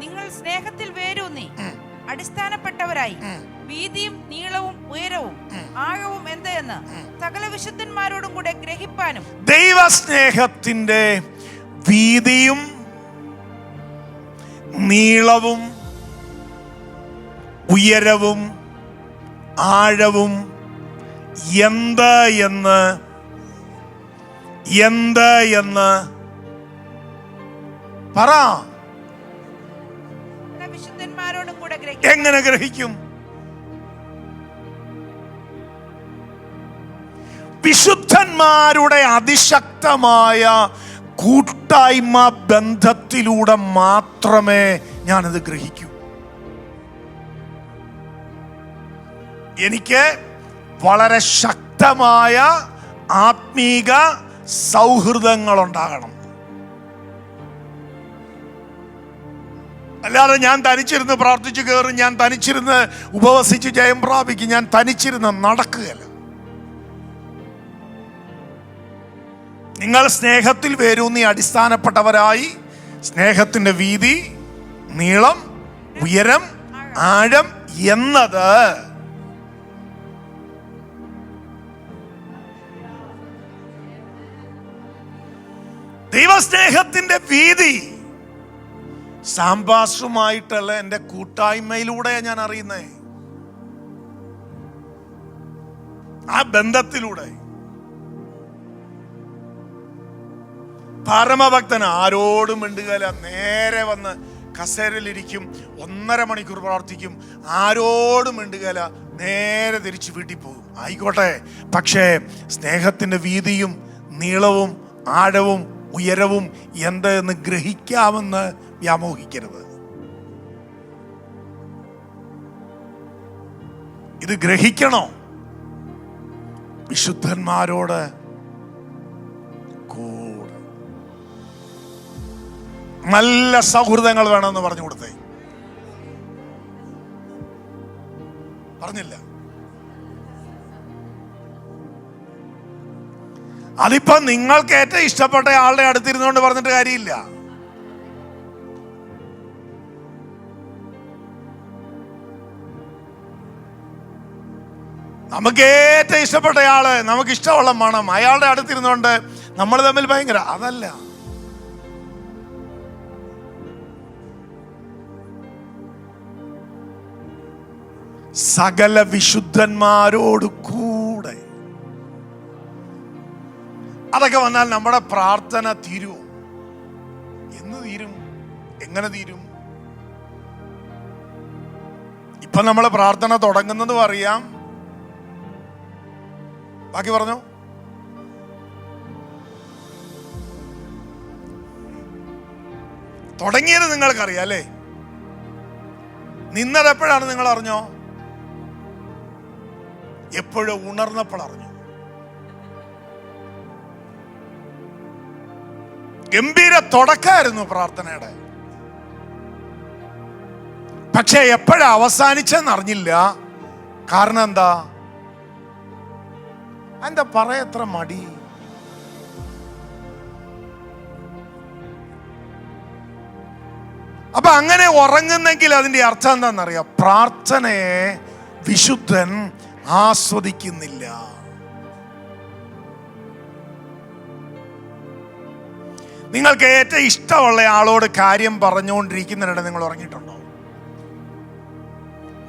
നിങ്ങൾ സ്നേഹത്തിൽ വേരൂന്നി അടിസ്ഥാനപ്പെട്ടവരായി വീതിയും നീളവും ഉയരവും ആഴവും എന്തെന്ന് സകല വിശുദ്ധന്മാരോടും കൂടെ ഗ്രഹിപ്പാനും. ദൈവസ്നേഹത്തിന്റെ വീതിയും നീളവും ഉയരവും ആഴവും എന്ത് എന്ന് പറ. വിശുദ്ധന്മാരോടും കൂടെ എങ്ങനെ ഗ്രഹിക്കും? വിശുദ്ധന്മാരുടെ അതിശക്തമായ കൂട്ടായ്മ ബന്ധത്തിലൂടെ മാത്രമേ ഞാനത് ഗ്രഹിക്കൂ. എനിക്ക് വളരെ ശക്തമായ ആത്മീക സൗഹൃദങ്ങൾ ഉണ്ടാകണം. അല്ലാതെ ഞാൻ തനിച്ചിരുന്ന് പ്രാർത്ഥിച്ചു കയറും, ഞാൻ തനിച്ചിരുന്ന് ഉപവസിച്ച് ജയം പ്രാപിക്കും, ഞാൻ തനിച്ചിരുന്ന് നടക്കുകയല്ല. നിങ്ങൾ സ്നേഹത്തിൽ വേരൂന്നി അടിസ്ഥാനപ്പെട്ടവരായി സ്നേഹത്തിന്റെ വീതി, നീളം, ഉയരം, ആഴം എന്നത് ദൈവസ്നേഹത്തിന്റെ വീതി സാംബാസുമായിട്ടുള്ള എൻ്റെ കൂട്ടായ്മയിലൂടെ ഞാൻ അറിയുന്നേ, ആ ബന്ധത്തിലൂടെ. പരമഭക്തൻ ആരോടും മിണ്ടുകയില്ല, നേരെ വന്ന് കസേരയിലിരിക്കും, 1.5 മണിക്കൂർ പ്രാർത്ഥിക്കും, ആരോടും മിണ്ടുകയില്ല, നേരെ തിരിച്ച് വീട്ടിൽ പോകും. ആയിക്കോട്ടെ, പക്ഷേ സ്നേഹത്തിൻ്റെ വീതിയും നീളവും ആഴവും ഉയരവും എന്ത് എന്ന് ഗ്രഹിക്കാമെന്ന് വ്യാമോഹിക്കരുത്. ഇത് ഗ്രഹിക്കണോ? വിശുദ്ധന്മാരോട് കൂടെ നല്ല സൗഹൃദങ്ങൾ വേണമെന്ന് പറഞ്ഞു കൊടുത്തേ. പറഞ്ഞില്ല? അതിപ്പോ നിങ്ങൾക്ക് ഏറ്റവും ഇഷ്ടപ്പെട്ട ആളുടെ അടുത്തിരുന്നുകൊണ്ട് പറഞ്ഞിട്ട് കാര്യമില്ല. നമുക്ക് ഏറ്റവും ഇഷ്ടപ്പെട്ട ആള്, നമുക്ക് ഇഷ്ടമുള്ള മണം, അയാളുടെ അടുത്തിരുന്നുകൊണ്ട് നമ്മൾ തമ്മിൽ ഭയങ്കര അതല്ല. സകല വിശുദ്ധന്മാരോട് കൂടെ. അതൊക്കെ വന്നാൽ നമ്മുടെ പ്രാർത്ഥന തീരുമോ? എന്ന് തീരും? എങ്ങനെ തീരും? ഇപ്പൊ നമ്മൾ പ്രാർത്ഥന തുടങ്ങുന്നതും അറിയാം. ബാക്കി പറഞ്ഞു. തുടങ്ങിയത് നിങ്ങൾക്കറിയാം അല്ലേ? നിന്നതെപ്പോഴാണ് നിങ്ങൾ അറിഞ്ഞോ? എപ്പോഴും ഉണർന്നപ്പോൾ അറിഞ്ഞു. ഗംഭീര തുടക്കമായിരുന്നു പ്രാർത്ഥനയുടെ. പക്ഷെ എപ്പോഴാ അവസാനിച്ചെന്ന് അറിഞ്ഞില്ല. കാരണം എന്താ പറയത്ര മടി. അപ്പൊ അങ്ങനെ ഉറങ്ങുന്നെങ്കിൽ അതിന്റെ അർത്ഥം എന്താണെന്നറിയാം? പ്രാർത്ഥനയെ വിശുദ്ധൻ ആസ്വദിക്കുന്നില്ല. നിങ്ങൾക്ക് ഏറ്റവും ഇഷ്ടമുള്ള ആളോട് കാര്യം പറഞ്ഞുകൊണ്ടിരിക്കുന്നിടത്ത് നിങ്ങൾ ഉറങ്ങിയിട്ടുണ്ടോ?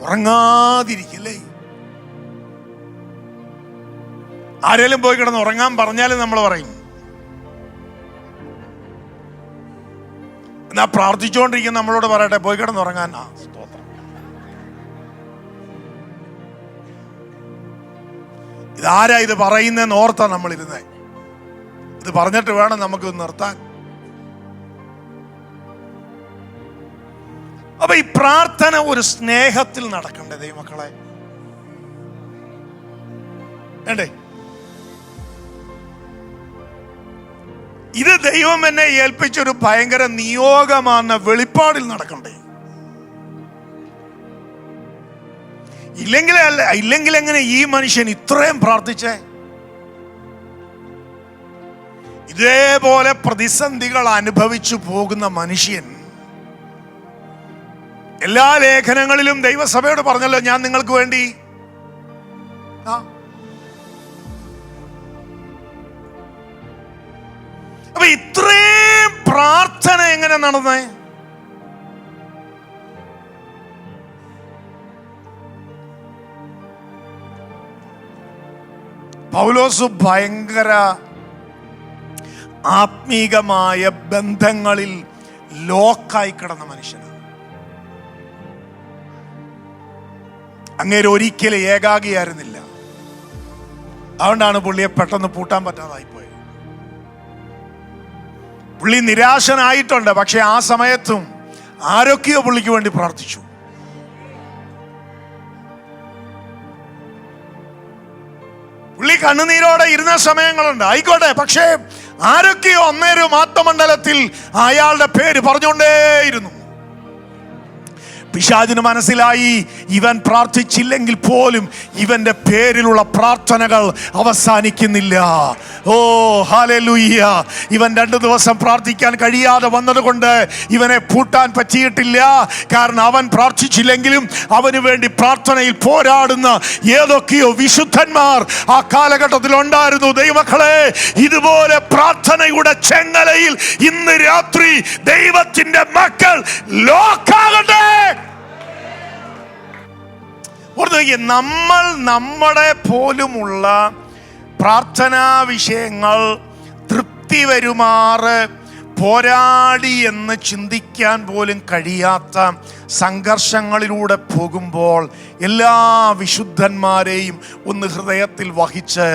ഉറങ്ങാതിരിക്കില്ലേ? ആരെങ്കിലും പോയി കിടന്ന് ഉറങ്ങാൻ പറഞ്ഞാലും നമ്മൾ പറയും. എന്നാ പ്രാർത്ഥിച്ചുകൊണ്ടിരിക്കുന്ന നമ്മളോട് പറയട്ടെ പോയി കിടന്ന് ഉറങ്ങാൻ. സ്തോത്രം. ഇതാരാ ഇത് പറയുന്നതെന്ന് ഓർത്താ നമ്മളിരുന്നേ. ഇത് പറഞ്ഞിട്ട് വേണം നമുക്ക് നിർത്താൻ. അപ്പൊ ഈ പ്രാർത്ഥന ഒരു സ്നേഹത്തിൽ നടക്കണ്ടേ ദൈവമക്കളെ? വേണ്ടേ? ഇത് ദൈവം എന്നെ ഏൽപ്പിച്ചൊരു ഭയങ്കര നിയോഗമാണെന്ന വെളിപ്പാടിൽ നടക്കണ്ടേ? ഇല്ലെങ്കിൽ എങ്ങനെ ഈ മനുഷ്യൻ ഇത്രയും പ്രാർത്ഥിച്ചേ? ഇതേപോലെ പ്രതിസന്ധികൾ അനുഭവിച്ചു പോകുന്ന മനുഷ്യൻ എല്ലാ ലേഖനങ്ങളിലും ദൈവസഭയോട് പറഞ്ഞല്ലോ, ഞാൻ നിങ്ങൾക്ക് വേണ്ടി അപ്പൊ ഇത്രയും പ്രാർത്ഥന എങ്ങനെ നടന്നേ? പൗലോസ് ഭയങ്കര ആത്മീകമായ ബന്ധങ്ങളിൽ ലോക്കായി കിടന്ന മനുഷ്യനാണ്. അങ്ങേര് ഒരിക്കലും ഏകാഗിയായിരുന്നില്ല. അതുകൊണ്ടാണ് പുള്ളിയെ പെട്ടെന്ന് പൂട്ടാൻ പറ്റാതായിപ്പോയത്. പുള്ളി നിരാശനായിട്ടുണ്ട്. പക്ഷെ ആ സമയത്തും ആരൊക്കെയോ പുള്ളിക്ക് വേണ്ടി പ്രാർത്ഥിച്ചു. പുള്ളി കണ്ണുനീരോടെ ഇരുന്ന സമയങ്ങളുണ്ട്. ആയിക്കോട്ടെ, പക്ഷേ ആരൊക്കെയോ അന്നേരം ആത്മമണ്ഡലത്തിൽ അയാളുടെ പേര് പറഞ്ഞുകൊണ്ടേയിരുന്നു. പിശാചിന് മനസ്സിലായി ഇവൻ പ്രാർത്ഥിച്ചില്ലെങ്കിൽ പോലും ഇവന്റെ പേരിലുള്ള പ്രാർത്ഥനകൾ അവസാനിക്കുന്നില്ല. ഓ ഹല്ലേലൂയ! ഇവൻ 2 ദിവസം പ്രാർത്ഥിക്കാൻ കഴിയാതെ വന്നതുകൊണ്ട് ഇവനെ പൂട്ടാൻ പറ്റിയിട്ടില്ല. കാരണം അവൻ പ്രാർത്ഥിച്ചില്ലെങ്കിലും അവന് വേണ്ടി പ്രാർത്ഥനയിൽ പോരാടുന്ന ഏതൊക്കെയോ വിശുദ്ധന്മാർ ആ കാലഘട്ടത്തിൽ ഉണ്ടായിരുന്നു. ദൈവമക്കളെ, ഇതുപോലെ പ്രാർത്ഥനയുടെ ചെങ്ങലയിൽ ഇന്ന് രാത്രി ദൈവത്തിന്റെ മക്കൾ ലോക്കാകട്ടെ. നമ്മൾ നമ്മുടെ പോലുമുള്ള പ്രാർത്ഥനാ വിഷയങ്ങൾ തൃപ്തി വരുമാറ് പോരാടി എന്ന് ചിന്തിക്കാൻ പോലും കഴിയാത്ത സംഘർഷങ്ങളിലൂടെ പോകുമ്പോൾ എല്ലാ വിശുദ്ധന്മാരെയും ഒന്ന് ഹൃദയത്തിൽ വഹിച്ച്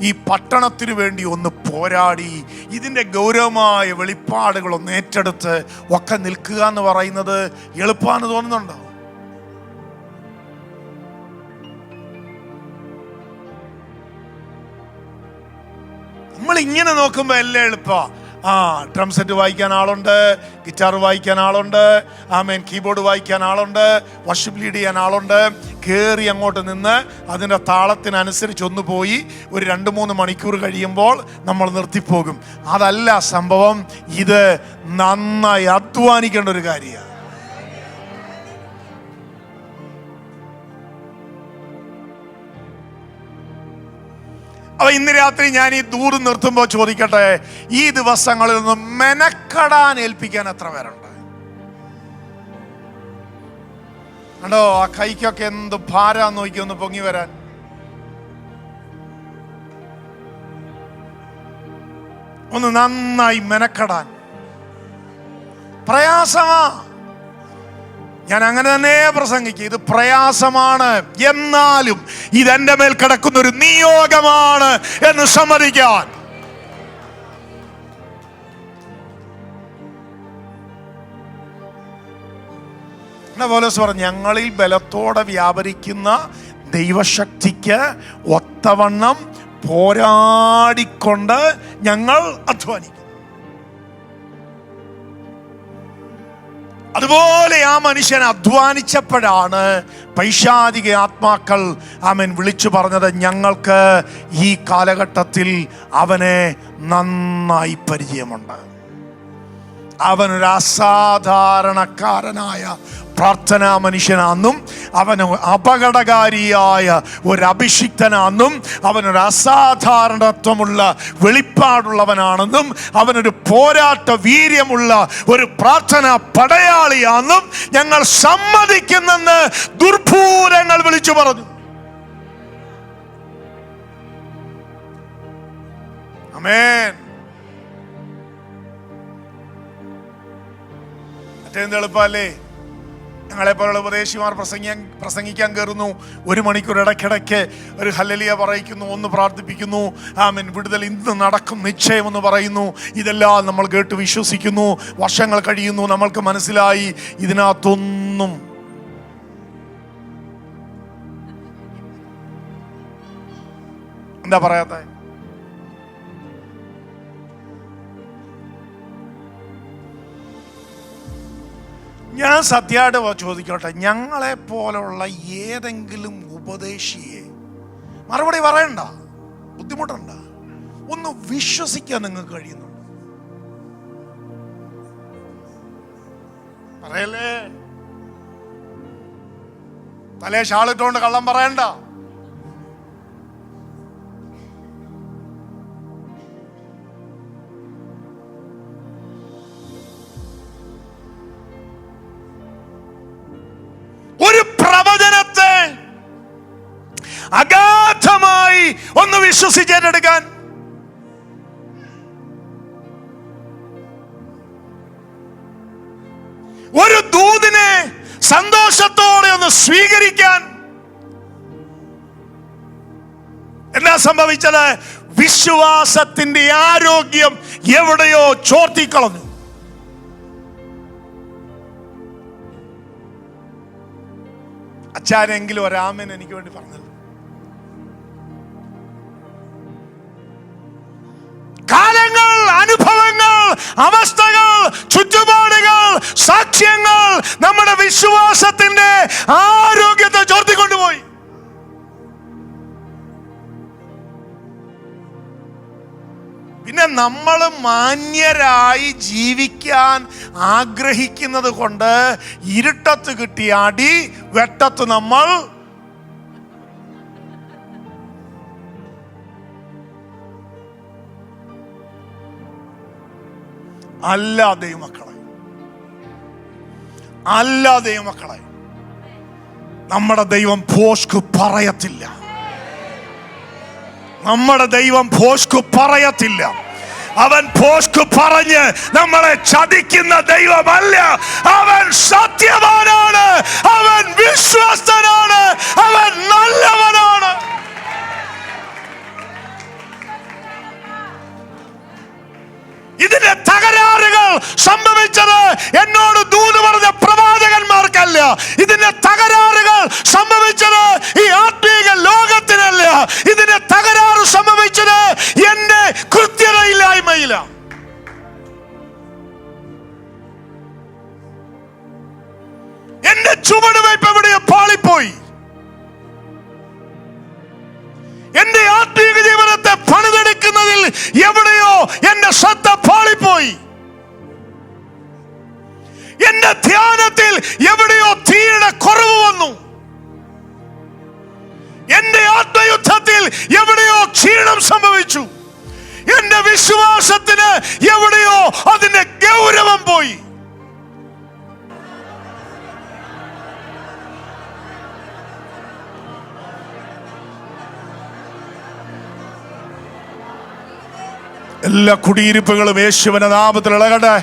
ഈ പട്ടണത്തിനു വേണ്ടി ഒന്ന് പോരാടി ഇതിൻ്റെ ഗൗരവമായ വെളിപ്പാടുകളൊന്ന് ഏറ്റെടുത്ത് ഒക്കെ നിൽക്കുക എന്ന് പറയുന്നത് എളുപ്പമാണെന്ന് തോന്നുന്നുണ്ടോ? നമ്മൾ ഇങ്ങനെ നോക്കുമ്പോൾ എല്ലാം എളുപ്പമാണ്. ഡ്രം സെറ്റ് വായിക്കാൻ ആളുണ്ട്, ഗിറ്റാർ വായിക്കാൻ ആളുണ്ട്, കീബോർഡ് വായിക്കാൻ ആളുണ്ട്, വർഷിപ്പ് ലീഡ് ചെയ്യാൻ ആളുണ്ട്. കയറി അങ്ങോട്ട് നിന്ന് അതിൻ്റെ താളത്തിനനുസരിച്ച് ഒന്ന് പോയി ഒരു 2-3 മണിക്കൂർ കഴിയുമ്പോൾ നമ്മൾ നിർത്തിപ്പോകും. അതല്ല സംഭവം. ഇത് നന്നായി അധ്വാനിക്കേണ്ട ഒരു കാര്യമാണ്. അപ്പൊ ഇന്ന് രാത്രി ഞാൻ ഈ ദൂത് നിർത്തുമ്പോൾ ചോദിക്കട്ടെ, ഈ ദിവസങ്ങളിൽ നിന്ന് മെനക്കെടാൻ ഏൽപ്പിക്കാൻ എത്ര പേരുണ്ട്? കണ്ടോ, ആ കൈക്കൊക്കെ എന്ത് ഭാരം നോക്കി ഒന്ന് പൊങ്ങി വരാൻ. ഒന്ന് നന്നായി മെനക്കെടാൻ പ്രയാസമാ. ഞാൻ അങ്ങനെ തന്നെ പ്രസംഗിക്കും. ഇത് പ്രയാസമാണ്, എന്നാലും ഇതെന്റെ മേൽ കിടക്കുന്ന ഒരു നിയോഗമാണ് എന്ന് സമ്മതിക്കാൻ. പൗലോസ് പറഞ്ഞു, ഞങ്ങളിൽ ബലത്തോടെ വ്യാപരിക്കുന്ന ദൈവശക്തിക്ക് ഒത്തവണ്ണം പോരാടിക്കൊണ്ട് ഞങ്ങൾ അധ്വാനിക്കും. അതുപോലെ ആ മനുഷ്യൻ അധ്വാനിച്ചപ്പോഴാണ് പൈശാചിക ആത്മാക്കൾ വിളിച്ചു പറഞ്ഞത്, ഞങ്ങൾക്ക് ഈ കാലഘട്ടത്തിൽ അവനെ നന്നായി പരിചയമുണ്ട്. അവനൊരു അസാധാരണക്കാരനായ പ്രാർത്ഥനാ മനുഷ്യനാണെന്നും അവന് അപകടകാരിയായ ഒരു അഭിഷിക്തനാണെന്നും അവനൊരു അസാധാരണത്വമുള്ള വെളിപ്പാടുള്ളവനാണെന്നും അവനൊരു പോരാട്ട വീര്യമുള്ള ഒരു പ്രാർത്ഥനാ പടയാളിയാണെന്നും ഞങ്ങൾ സമ്മതിക്കുന്നെന്ന് ദുർഭൂരങ്ങൾ വിളിച്ചു പറഞ്ഞു. ആമേൻ. മറ്റേന്ത് എളുപ്പല്ലേ? ഞങ്ങളെപ്പോലുള്ള ഉപദേശിമാർ പ്രസംഗിക്കാൻ കയറുന്നു, 1 മണിക്കൂർ ഇടയ്ക്കിടയ്ക്ക് ഒരു ഹല്ലേലൂയ പറയിക്കുന്നു, ഒന്ന് പ്രാർത്ഥിപ്പിക്കുന്നു, വിടുതൽ ഇന്ന് നടക്കും നിശ്ചയം എന്ന് പറയുന്നു. ഇതെല്ലാം നമ്മൾ കേട്ട് വിശ്വസിക്കുന്നു. വർഷങ്ങൾ കഴിയുന്നു, നമ്മൾക്ക് മനസ്സിലായി ഇതിനകത്തൊന്നും എന്താ പറയാത്ത. ഞാൻ സത്യമായിട്ട് ചോദിക്കട്ടെ, ഞങ്ങളെ പോലുള്ള ഏതെങ്കിലും ഉപദേശിയെ മറുപടി പറയണ്ട, ബുദ്ധിമുട്ടണ്ട, ഒന്ന് വിശ്വസിക്കാൻ നിങ്ങൾക്ക് കഴിയുന്നുണ്ട്? പറയല്ലേ? തലേ ഷാളിട്ടുകൊണ്ട് കള്ളം പറയണ്ട. ഒരു പ്രവചനത്തെ അഗാധമായി ഒന്ന് വിശ്വസിച്ചെടുക്കാൻ, ഒരു ദൂതിനെ സന്തോഷത്തോടെ ഒന്ന് സ്വീകരിക്കാൻ എന്താ സംഭവിച്ചത്? വിശ്വാസത്തിന്റെ ആരോഗ്യം എവിടെയോ ചോർത്തിക്കളഞ്ഞു. അച്ഛനെങ്കിലും ഒരാമൻ എനിക്ക് വേണ്ടി പറഞ്ഞല്ലോ. കാലങ്ങൾ, അനുഭവങ്ങൾ, അവസ്ഥകൾ, ചുറ്റുപാടുകൾ, സാക്ഷ്യങ്ങൾ നമ്മുടെ വിശ്വാസത്തിന്റെ ആരോഗ്യത്തെ ചോർത്തിക്കൊണ്ടുപോയി. പിന്നെ നമ്മൾ മാന്യരായി ജീവിക്കാൻ ആഗ്രഹിക്കുന്നത് കൊണ്ട് ഇരുട്ടത്ത് കിട്ടിയ അടി വെട്ടത്ത് നമ്മൾ അല്ല ദൈവമക്കളെ, അല്ല ദൈവമക്കളെ, നമ്മുടെ ദൈവം ഭോഷ്ക് പറയത്തില്ല. നമ്മുടെ ദൈവം ഭോഷ്ക് പറയത്തില്ല. അവൻ പോസ്റ്റ് പറഞ്ഞ് നമ്മളെ ചതിക്കുന്ന ദൈവമല്ല. അവൻ സത്യവാനാണ്, അവൻ വിശ്വസ്തനാണ്, അവൻ നല്ലവനാണ്. ഇതിന്റെ തകരാറുകൾ സംഭവിച്ചത് എന്നോട് ദൂത് പറഞ്ഞ പ്രവാചകന്മാർക്കല്ല. ഇതിന്റെ തകരാറുകൾ സംഭവിച്ചത് ഈ ആത്മീക ലോകത്തിനല്ല. ഇതിന്റെ തകരാറ് സംഭവിച്ചത് എന്റെ കൃത്യതയില്ലായ്മയിലാണ്. എന്റെ ചുവടുവയ്പ് എവിടെയോ പാളിപ്പോയി. എന്റെ ആത്മീക ജീവിതത്തെ പണിതെടുക്കുന്നതിൽ എവിടെയോ എന്റെ ശ്രദ്ധ പാളിപ്പോയി. എന്റെ ധ്യാനത്തിൽ എവിടെയോ തീയുടെ കുറവ് വന്നു. എന്റെ ആത്മയുദ്ധത്തിൽ എവിടെയോ ക്ഷീണം സംഭവിച്ചു. എന്റെ വിശ്വാസത്തിന് എവിടെയോ അതിന്റെ ഗൗരവം പോയി. എല്ലാ കുടിയിരിപ്പുകളും യേശുവിന്റെ നാമത്തിൽ ഇളകട്ടെ.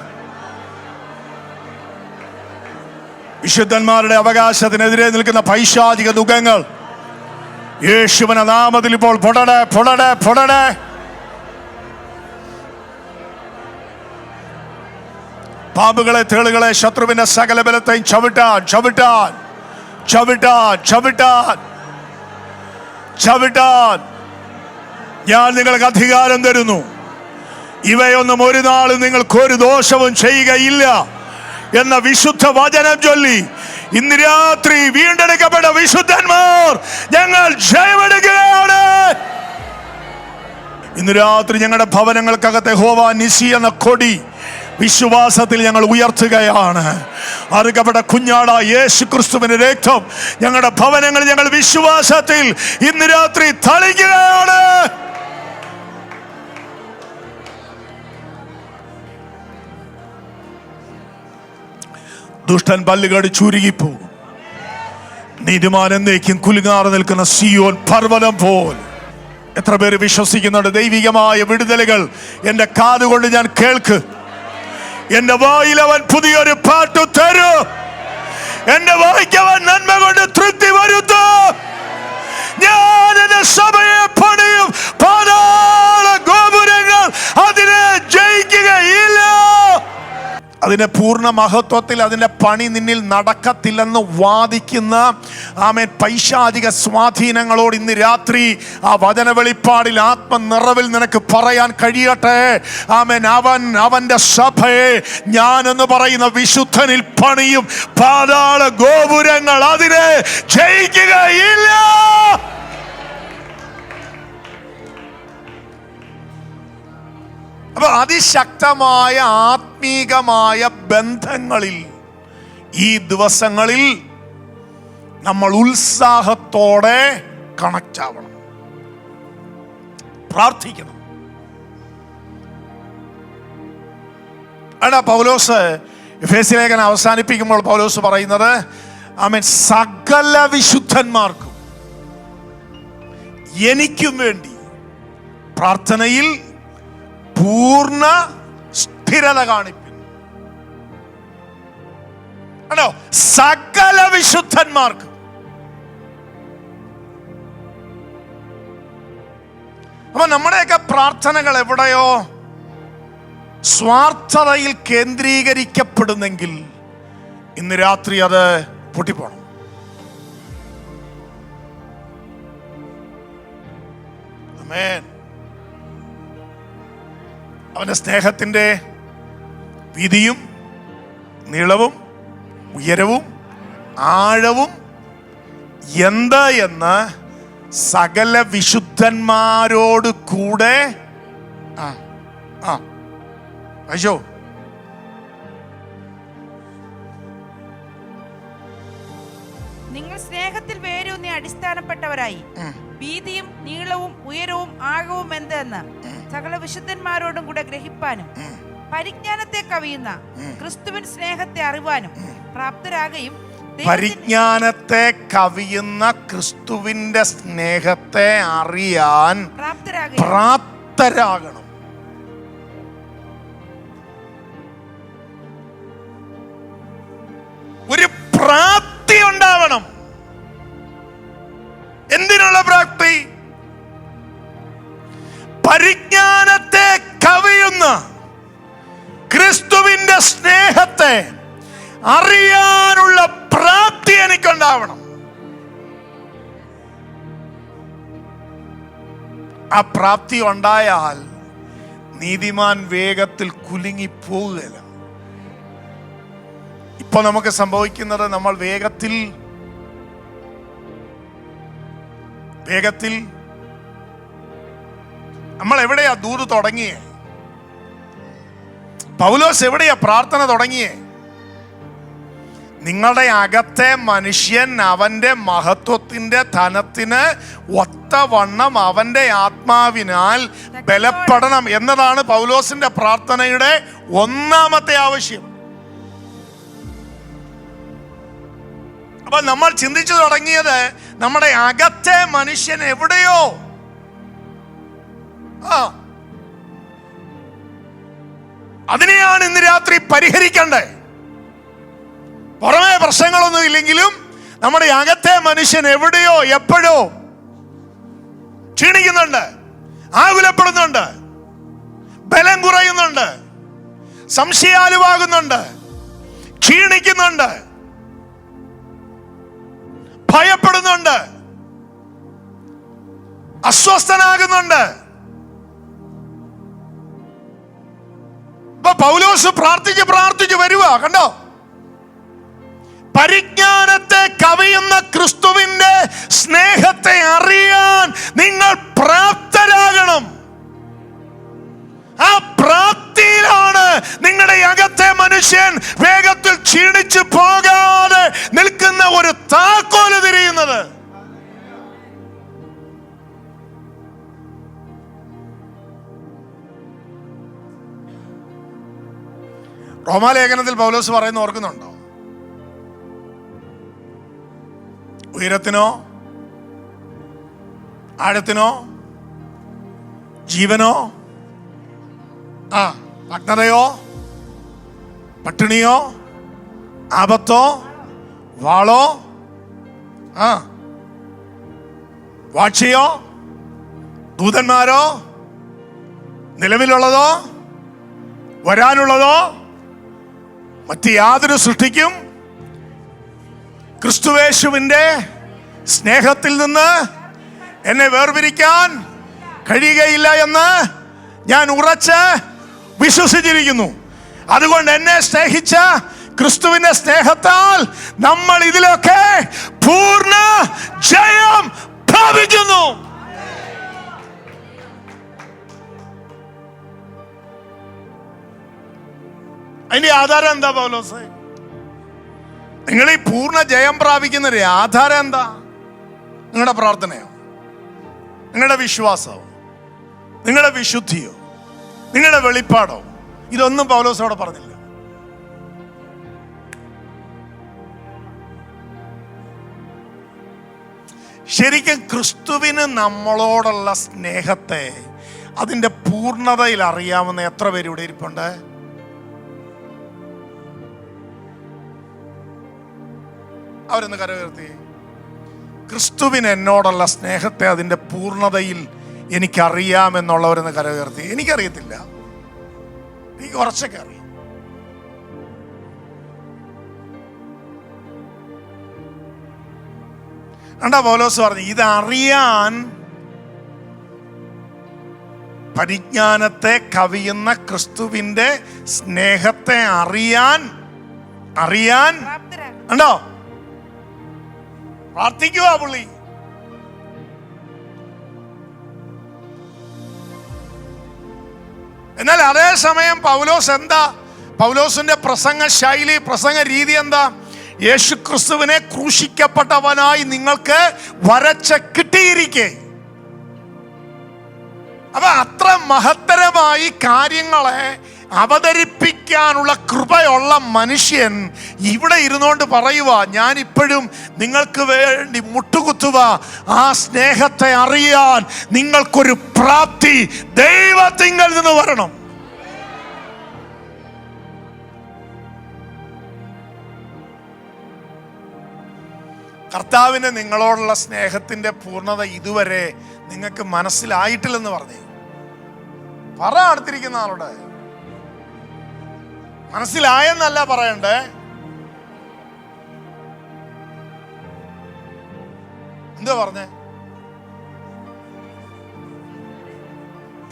വിശുദ്ധന്മാരുടെ അവകാശത്തിനെതിരെ നിൽക്കുന്ന പൈശാചിക ദുഃഖങ്ങൾ യേശുവിന്റെ നാമത്തിൽ ഇപ്പോൾ പൊടടെ പൊടടെ പൊടടെ. പാമ്പുകളെ, തേളുകളെ, ശത്രുവിന്റെ സകല ബലത്തെയും ചവിട്ടാൻ ചവിട്ടാൻ ചവിട്ടാൻ ചവിട്ടാൻ ചവിട്ടാൻ ഞാൻ നിങ്ങൾക്ക് അധികാരം തരുന്നു. ഇവയൊന്നും ഒരു നാളും നിങ്ങൾക്കൊരു ദോഷവും ചെയ്യുകയില്ല എന്ന വിശുദ്ധ വചനം ചൊല്ലി ഇന്ന് രാത്രി വീണ്ടെടുക്കപ്പെട്ട വിശുദ്ധന്മാർ ഞങ്ങൾ ജയമെടുക്കുകയാണ്. ഇന്ന് രാത്രി ഞങ്ങളുടെ ഭവനങ്ങൾക്കകത്തെ യഹോവ നിസി എന്ന കൊടി വിശ്വാസത്തിൽ ഞങ്ങൾ ഉയർത്തുകയാണ്. അറുക്കപ്പെട്ട കുഞ്ഞാടായ യേശു ക്രിസ്തുവിന്റെ രക്തം ഞങ്ങളുടെ ഭവനങ്ങളിൽ ഞങ്ങൾ വിശ്വാസത്തിൽ ഇന്ന് രാത്രി തളിക്കുകയാണ്. ദുഷ്ടൻ പല്ലുകടി ചുരുങ്ങിപ്പോകും. നീതിമാൻ എന്നേക്കും കുലുങ്ങാറ് നിൽക്കുന്ന സിയോൻ പർവ്വതം പോൽ. എത്ര പേര് വിശ്വസിക്കുന്നുണ്ട്? ദൈവികമായ വിടുതലുകൾ എന്റെ കാതുകൊണ്ട് ഞാൻ കേൾക്ക്. എന്റെ വായിൽ അവൻ പുതിയൊരു പാട്ടു തരും. എന്റെ വായിക്ക് അവൻ നന്മ കൊണ്ട് തൃപ്തി വരുത്തും. ഞാൻ എന്റെ സഭയെ പണിയും, പാതാള ഗോപുരങ്ങൾ അതിനെ ജയിക്കുകയില്ല. അതിന്റെ പൂർണ്ണ മഹത്വത്തിൽ അതിന്റെ പണി നിന്നിൽ നടക്കത്തില്ലെന്ന് വാദിക്കുന്ന ആമേൻ പൈശാചിക സ്വാധീനങ്ങളോട് ഇന്ന് രാത്രി ആ വചന വെളിപ്പാടിൽ ആത്മനിറവിൽ നിനക്ക് പറയാൻ കഴിയട്ടെ. ആമേൻ അവന്റെ സഭയെ ഞാൻ എന്ന് പറയുന്ന വിശുദ്ധനിൽ പണിയും, പാതാള ഗോപുരങ്ങൾ അതിനെ ജയിക്കുകയില്ല. അപ്പൊ അതിശക്തമായ ആത്മീകമായ ബന്ധങ്ങളിൽ ഈ ദിവസങ്ങളിൽ നമ്മൾ ഉത്സാഹത്തോടെ കണക്റ്റ് ആവണം, പ്രാർത്ഥിക്കണം. അതാ പൗലോസ് എഫേസ്യ ലേഖനം അവസാനിപ്പിക്കുമ്പോൾ പൗലോസ് പറയുന്നത് ആമേൻ സകല വിശുദ്ധന്മാർക്കും എനിക്കും വേണ്ടി പ്രാർത്ഥനയിൽ പൂർണ്ണ സ്ഥിരത കാണിപ്പിൻ. ആണോ? സകല വിശുദ്ധന്മാർക്ക്. അപ്പൊ നമ്മുടെയൊക്കെ പ്രാർത്ഥനകൾ എവിടെയോ സ്വാർത്ഥതയിൽ കേന്ദ്രീകരിക്കപ്പെടുന്നെങ്കിൽ ഇന്ന് രാത്രി അത് പൊട്ടിപ്പോണം. ആമേൻ. അവന്റെ സ്നേഹത്തിന്റെ വീതിയും നീളവും ഉയരവും ആഴവും എന്ത് എന്ന് സകല വിശുദ്ധന്മാരോട് കൂടെ അയ്യോ നിങ്ങൾ സ്നേഹത്തിൽ വേരൂന്നി അടിസ്ഥാനപ്പെട്ടവരായി വീതിയും നീളവും ഉയരവും ആഴവും എന്തെന്ന് സകല വിശുദ്ധന്മാരോടും കൂടെ ഗ്രഹിപ്പാനും പരിജ്ഞാനത്തെ കവിയുന്ന ക്രിസ്തുവിൻ സ്നേഹത്തെ അറിവാനും പ്രാപ്തരാകുകയും. പരിജ്ഞാനത്തെ കവിയുന്ന ക്രിസ്തുവിന്റെ സ്നേഹത്തെ അറിയാൻ പ്രാപ്തരാകണം. പരിജ്ഞാനത്തെ കവിയുന്ന ക്രിസ്തുവിന്റെ സ്നേഹത്തെ അറിയാനുള്ള പ്രാപ്തി എനിക്കുണ്ടാവണം. ആ പ്രാപ്തി ഉണ്ടായാൽ നീതിമാൻ വേഗത്തിൽ കുലുങ്ങിപ്പോവുകയില്ല. ഇപ്പൊ നമുക്ക് സംഭവിക്കുന്നത്, നമ്മൾ വേഗത്തിൽ നമ്മൾ എവിടെയാ ദൂത് തുടങ്ങിയേ? പൗലോസ് എവിടെയാ പ്രാർത്ഥന തുടങ്ങിയേ? നിങ്ങളുടെ അകത്തെ മനുഷ്യൻ അവന്റെ മഹത്വത്തിന്റെ ധനത്തിന് ഒത്തവണ്ണം അവന്റെ ആത്മാവിനാൽ ബലപ്പെടണം എന്നതാണ് പൗലോസിന്റെ പ്രാർത്ഥനയുടെ ഒന്നാമത്തെ ആവശ്യം. അപ്പൊ നമ്മൾ ചിന്തിച്ചു തുടങ്ങിയത്, നമ്മുടെ അകത്തെ മനുഷ്യൻ എവിടെയോ അതിനെയാണ് ഇന്ന് രാത്രി പരിഹരിക്കേണ്ടത്. പുറമേ പ്രശ്നങ്ങളൊന്നും ഇല്ലെങ്കിലും നമ്മുടെ അകത്തെ മനുഷ്യൻ എവിടെയോ എപ്പോഴോ ക്ഷീണിക്കുന്നുണ്ട്, ആകുലപ്പെടുന്നുണ്ട്, ബലം കുറയുന്നുണ്ട്, സംശയാലുവാകുന്നുണ്ട്, ക്ഷീണിക്കുന്നുണ്ട്, ഭയപ്പെടുന്നുണ്ട്, അസ്വസ്ഥനാകുന്നുണ്ട്. ഇപ്പൊ പൗലോസ് പ്രാർത്ഥിച്ച് വരുക. കണ്ടോ? പരിജ്ഞാനത്തെ കവിയുന്ന ക്രിസ്തുവിന്റെ സ്നേഹത്തെ അറിയാൻ നിങ്ങൾ പ്രാപ്തരാകണം. ആ പ്രാപ്തിയിലാണ് നിങ്ങളുടെ അകത്തെ മനുഷ്യൻ വേഗത്തിൽ ക്ഷീണിച്ചു പോകാതെ നിൽക്കുന്ന ഒരു താക്കോല് തിരിയുന്നത്. റോമാലേഖനത്തിൽ പൗലോസ് പറയുന്ന ഓർക്കുന്നുണ്ടോ? ഉയരത്തിനോ ആഴത്തിനോ ജീവനോ നഗ്നതയോ പട്ടിണിയോ ആപത്തോ വാളോ വാഴ്ചയോ ദൂതന്മാരോ നിലവിലുള്ളതോ വരാനുള്ളതോ മറ്റ് യാതൊരു സൃഷ്ടിക്കും ക്രിസ്തുവേശുവിന്റെ സ്നേഹത്തിൽ നിന്ന് എന്നെ വേർപിരിക്കാൻ കഴിയുകയില്ല എന്ന് ഞാൻ ഉറച്ച് വിശ്വസിച്ചിരിക്കുന്നു. അതുകൊണ്ട് എന്നെ സ്നേഹിച്ച ക്രിസ്തുവിന്റെ സ്നേഹത്താൽ നമ്മൾ ഇതിലൊക്കെ പൂർണ്ണ ജയം പ്രാപിക്കുന്നു. അതിന്റെ ആധാരം എന്താ പൗലോസേ? നിങ്ങൾ ഈ പൂർണ്ണ ജയം പ്രാപിക്കുന്നതിന്റെ ആധാരം എന്താ? നിങ്ങളുടെ പ്രാർത്ഥനയോ, നിങ്ങളുടെ വിശ്വാസമോ, നിങ്ങളുടെ വിശുദ്ധിയോ, നിങ്ങളുടെ വെളിപ്പാടോ? ഇതൊന്നും പൗലോസ് അവിടെ പറഞ്ഞില്ല. ശരിക്കും ക്രിസ്തുവിന് നമ്മളോടുള്ള സ്നേഹത്തെ അതിൻ്റെ പൂർണ്ണതയിൽ അറിയാവുന്ന എത്ര പേര് ഇവിടെ ഇരിപ്പുണ്ട്? അവരൊന്ന് കരവുയർത്തി. ക്രിസ്തുവിന് എന്നോടുള്ള സ്നേഹത്തെ അതിൻ്റെ പൂർണ്ണതയിൽ എനിക്കറിയാമെന്നുള്ളവരൊന്ന് കരവുയർത്തി. എനിക്കറിയത്തില്ല, എനിക്ക് കുറച്ചൊക്കെ അറിയാം. കണ്ടാ പൗലോസ് പറഞ്ഞു, ഇതറിയാൻ പരിജ്ഞാനത്തെ കവിയുന്ന ക്രിസ്തുവിന്റെ സ്നേഹത്തെ അറിയാൻ കണ്ടോ? പ്രാർത്ഥിക്കുക പുള്ളി. എന്നാൽ അതേ സമയം പൗലോസിന്റെ പ്രസംഗ ശൈലി, പ്രസംഗ രീതി എന്താ? യേശു ക്രിസ്തുവിനെ ക്രൂശിക്കപ്പെട്ടവനായി നിങ്ങൾക്ക് വരച്ച് കിട്ടിയിരിക്കെ. അപ്പൊ അത്ര മഹത്തരമായി കാര്യങ്ങളെ അവതരിപ്പിക്കാനുള്ള കൃപയുള്ള മനുഷ്യൻ ഇവിടെ ഇരുന്നുകൊണ്ട് പറയുക, ഞാനിപ്പോഴും നിങ്ങൾക്ക് വേണ്ടി മുട്ടുകുത്തുക. ആ സ്നേഹത്തെ അറിയാൻ നിങ്ങൾക്കൊരു പ്രാപ്തി ദൈവത്തിങ്കൽ നിന്ന് വരണം. കർത്താവിന് നിങ്ങളോടുള്ള സ്നേഹത്തിന്റെ പൂർണ്ണത ഇതുവരെ നിങ്ങൾക്ക് മനസ്സിലായിട്ടില്ലെന്ന് പറഞ്ഞു. പറ അടുത്തിരിക്കുന്ന ആളോട്. മനസ്സിലായെന്നല്ല പറയണ്ടേ, എന്താ പറഞ്ഞേ?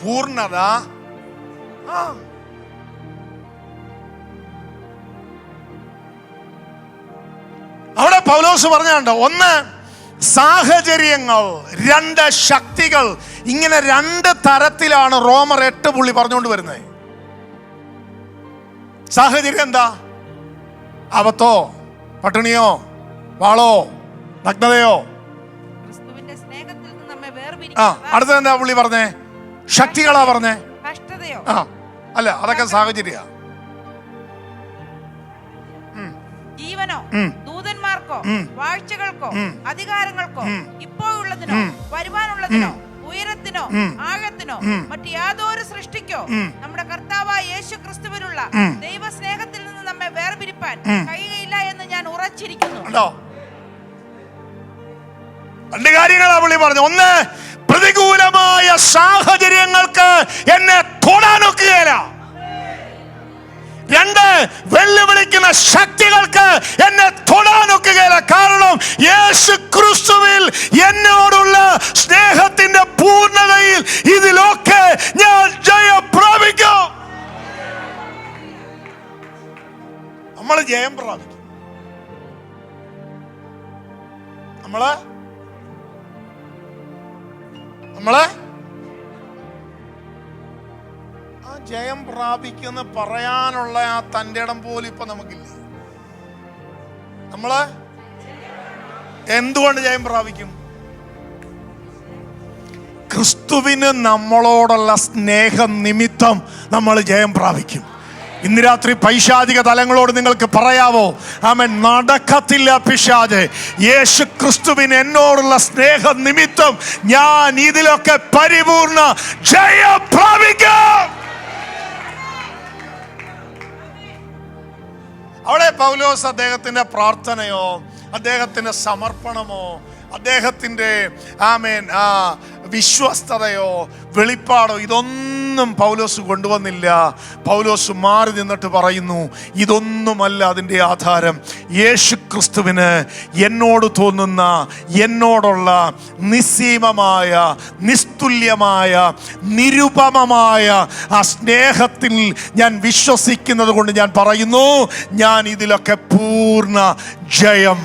പൂർണ്ണത. അവിടെ പൗലോസ് പറഞ്ഞുണ്ട്, ഒന്ന് സാഹചര്യങ്ങൾ, രണ്ട് ശക്തികൾ. ഇങ്ങനെ രണ്ട് തരത്തിലാണ് റോമർ 8 പറഞ്ഞുകൊണ്ട് വരുന്നത്. സാഹചര്യം എന്താ? ആപത്തോ, പട്ടിണിയോ, വാളോ, നഗ്നതയോ. അടുത്തത് എന്താ പുള്ളി പറഞ്ഞേ? ശക്തികളാ പറഞ്ഞേ, കഷ്ടതയോ? അല്ല, അതൊക്കെ സാഹചര്യ. ജീവനോ, ദൂതന്മാർക്കോ, വാഴ്ചകൾക്കോ, അധികാരങ്ങൾക്കോ, ഇപ്പോഴുള്ളതിനോ വരുവാനുള്ളതിനോ, ഉയരത്തിനോ ആഴത്തിനോ, മറ്റ് യാതൊരു സൃഷ്ടിക്കോ നമ്മുടെ കർത്താവായ യേശു ക്രിസ്തുവിനുള്ള ദൈവ സ്നേഹത്തിൽ നിന്ന് നമ്മെ വേർപിരിപ്പാൻ കഴിയുകയില്ല എന്ന് ഞാൻ ഉറച്ചിരിക്കുന്നു. രണ്ട് കാര്യങ്ങളാ പുള്ളി പറഞ്ഞു. ഒന്ന്, പ്രതികൂലമായ സാഹചര്യങ്ങൾക്ക് എന്നെ തൊടാനൊക്കുകയില്ല. രണ്ട്, വെല്ലുവിളിക്കുന്ന ശക്തികൾക്ക് എന്നെ തൊടാനൊക്കുകയില്ല. കാരണം യേശു ക്രിസ്തുവിൽ എന്നോടുള്ള സ്നേഹത്തിന്റെ പൂർണ്ണതയിൽ ഇതിലൊക്കെ ഞാൻ ജയം പ്രാപിക്കും. നമ്മൾ ജയം പ്രാപിക്കും. നമ്മള് ആ ജയം പ്രാപിക്കുന്ന പറയാനുള്ള ആ തൻ്റെ ഇടം പോലും ഇപ്പൊ നമുക്കില്ല. നമ്മള് എന്തുകൊണ്ട് ജയം പ്രാപിക്കും? ക്രിസ്തുവിന് നമ്മളോടുള്ള സ്നേഹം നിമിത്തം നമ്മൾ ജയം പ്രാപിക്കും. ഇന്ന് രാത്രി പൈശാചിക തലങ്ങളോട് നിങ്ങൾക്ക് പറയാവോ? ആമേൻ. നടക്കത്തില്ല പിശാച്. യേശു ക്രിസ്തുവിന് എന്നോടുള്ള സ്നേഹ നിമിത്തം ഞാൻ ഇതിലൊക്കെ പരിപൂർണ ജയം പ്രാപിക്കും. അവിടെ പൗലോസ് അദ്ദേഹത്തിന്റെ പ്രാർത്ഥനയോ, അദ്ദേഹത്തിന്റെ സമർപ്പണമോ, അദ്ദേഹത്തിന്റെ വിശ്വസ്തതയോ, വെളിപ്പാടോ ഇതൊന്നും പൗലോസ് കൊണ്ടുവന്നില്ല. പൗലോസ് മാറി നിന്നിട്ട് പറയുന്നു, ഇതൊന്നുമല്ല അതിൻ്റെ ആധാരം. യേശു ക്രിസ്തുവിന് എന്നോട് തോന്നുന്ന, എന്നോടുള്ള നിസ്സീമമായ, നിസ്തുല്യമായ, നിരുപമമായ ആ സ്നേഹത്തിൽ ഞാൻ വിശ്വസിക്കുന്നത് കൊണ്ട് ഞാൻ പറയുന്നു, ഞാൻ ഇതിലൊക്കെ പൂർണ്ണ ജയം.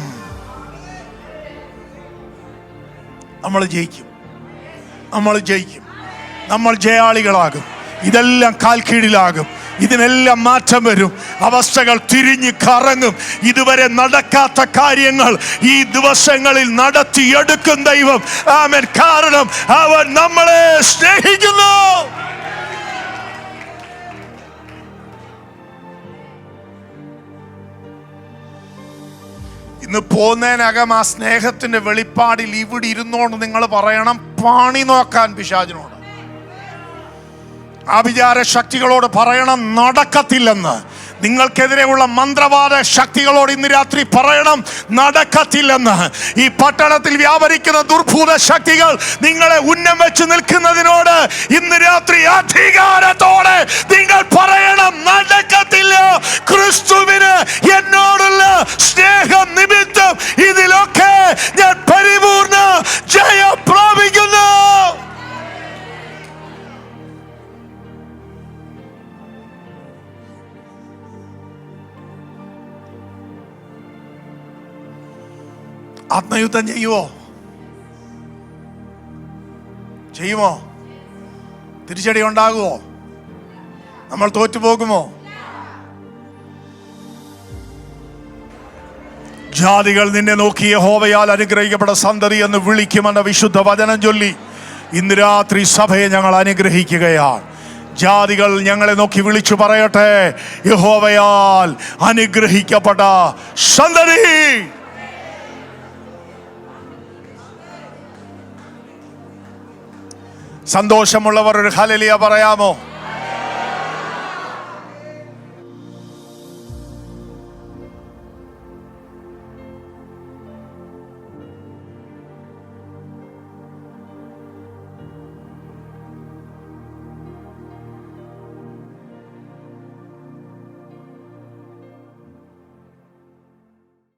നമ്മൾ ജയിക്കും, നമ്മൾ ജയിക്കും, നമ്മൾ ജയാളികളാകും. ഇതെല്ലാം കാൽക്കീഴിലാകും. ഇതിനെല്ലാം മാറ്റം വരും. അവസ്ഥകൾ തിരിഞ്ഞ് കറങ്ങും. ഇതുവരെ നടക്കാത്ത കാര്യങ്ങൾ ഈ ദിവസങ്ങളിൽ നടത്തിയെടുക്കും ദൈവം. ആമേൻ. കാരണം അവൻ നമ്മളെ സ്നേഹിക്കുന്നു. ഇന്ന് പോകുന്നതിനകം ആ സ്നേഹത്തിന്റെ വെളിപ്പാടിൽ ഇവിടെ ഇരുന്നോണ്ട് നിങ്ങൾ പറയണം, പാണി നോക്കാൻ പിശാചിനോട്, ആഭിചാര ശക്തികളോട് പറയണം നടക്കത്തില്ലെന്ന്. നിങ്ങൾക്കെതിരെയുള്ള മന്ത്രവാദ ശക്തികളോട് ഇന്ന് രാത്രി പറയണം നടക്കത്തില്ലെന്ന്. ഈ പട്ടണത്തിൽ വ്യാപരിക്കുന്ന ദുർഭൂത ശക്തികൾ നിങ്ങളെ ഉന്നം വെച്ച് നിൽക്കുന്നതിനോട് ഇന്ന് രാത്രി അധികാരത്തോടെ നിങ്ങൾ പറയണം നടക്കത്തില്ല. ക്രിസ്തുവിന് എന്നോടുള്ള സ്നേഹം നിമിത്തം ഇതിലൊക്കെ ഞാൻ പരിപൂർണ ജയം പ്രാപിക്കുന്നു. ആത്മയുദ്ധം ചെയ്യുമോ? തിരിച്ചടി ഉണ്ടാകുമോ? നമ്മൾ തോറ്റുപോകുമോ? ജാതികൾ നിന്നെ നോക്കി യഹോവയാൽ അനുഗ്രഹിക്കപ്പെട്ട സന്തതി എന്ന് വിളിക്കുമെന്ന വിശുദ്ധ വചനം ചൊല്ലി ഇന്ന് രാത്രി സഭയെ ഞങ്ങൾ അനുഗ്രഹിക്കുകയാണ്. ജാതികൾ ഞങ്ങളെ നോക്കി വിളിച്ചു പറയട്ടെ, യഹോവയാൽ അനുഗ്രഹിക്കപ്പെട്ട സന്തതി. സന്തോഷമുള്ളവർ ഒരു ഹല്ലേലൂയ പറയാമോ?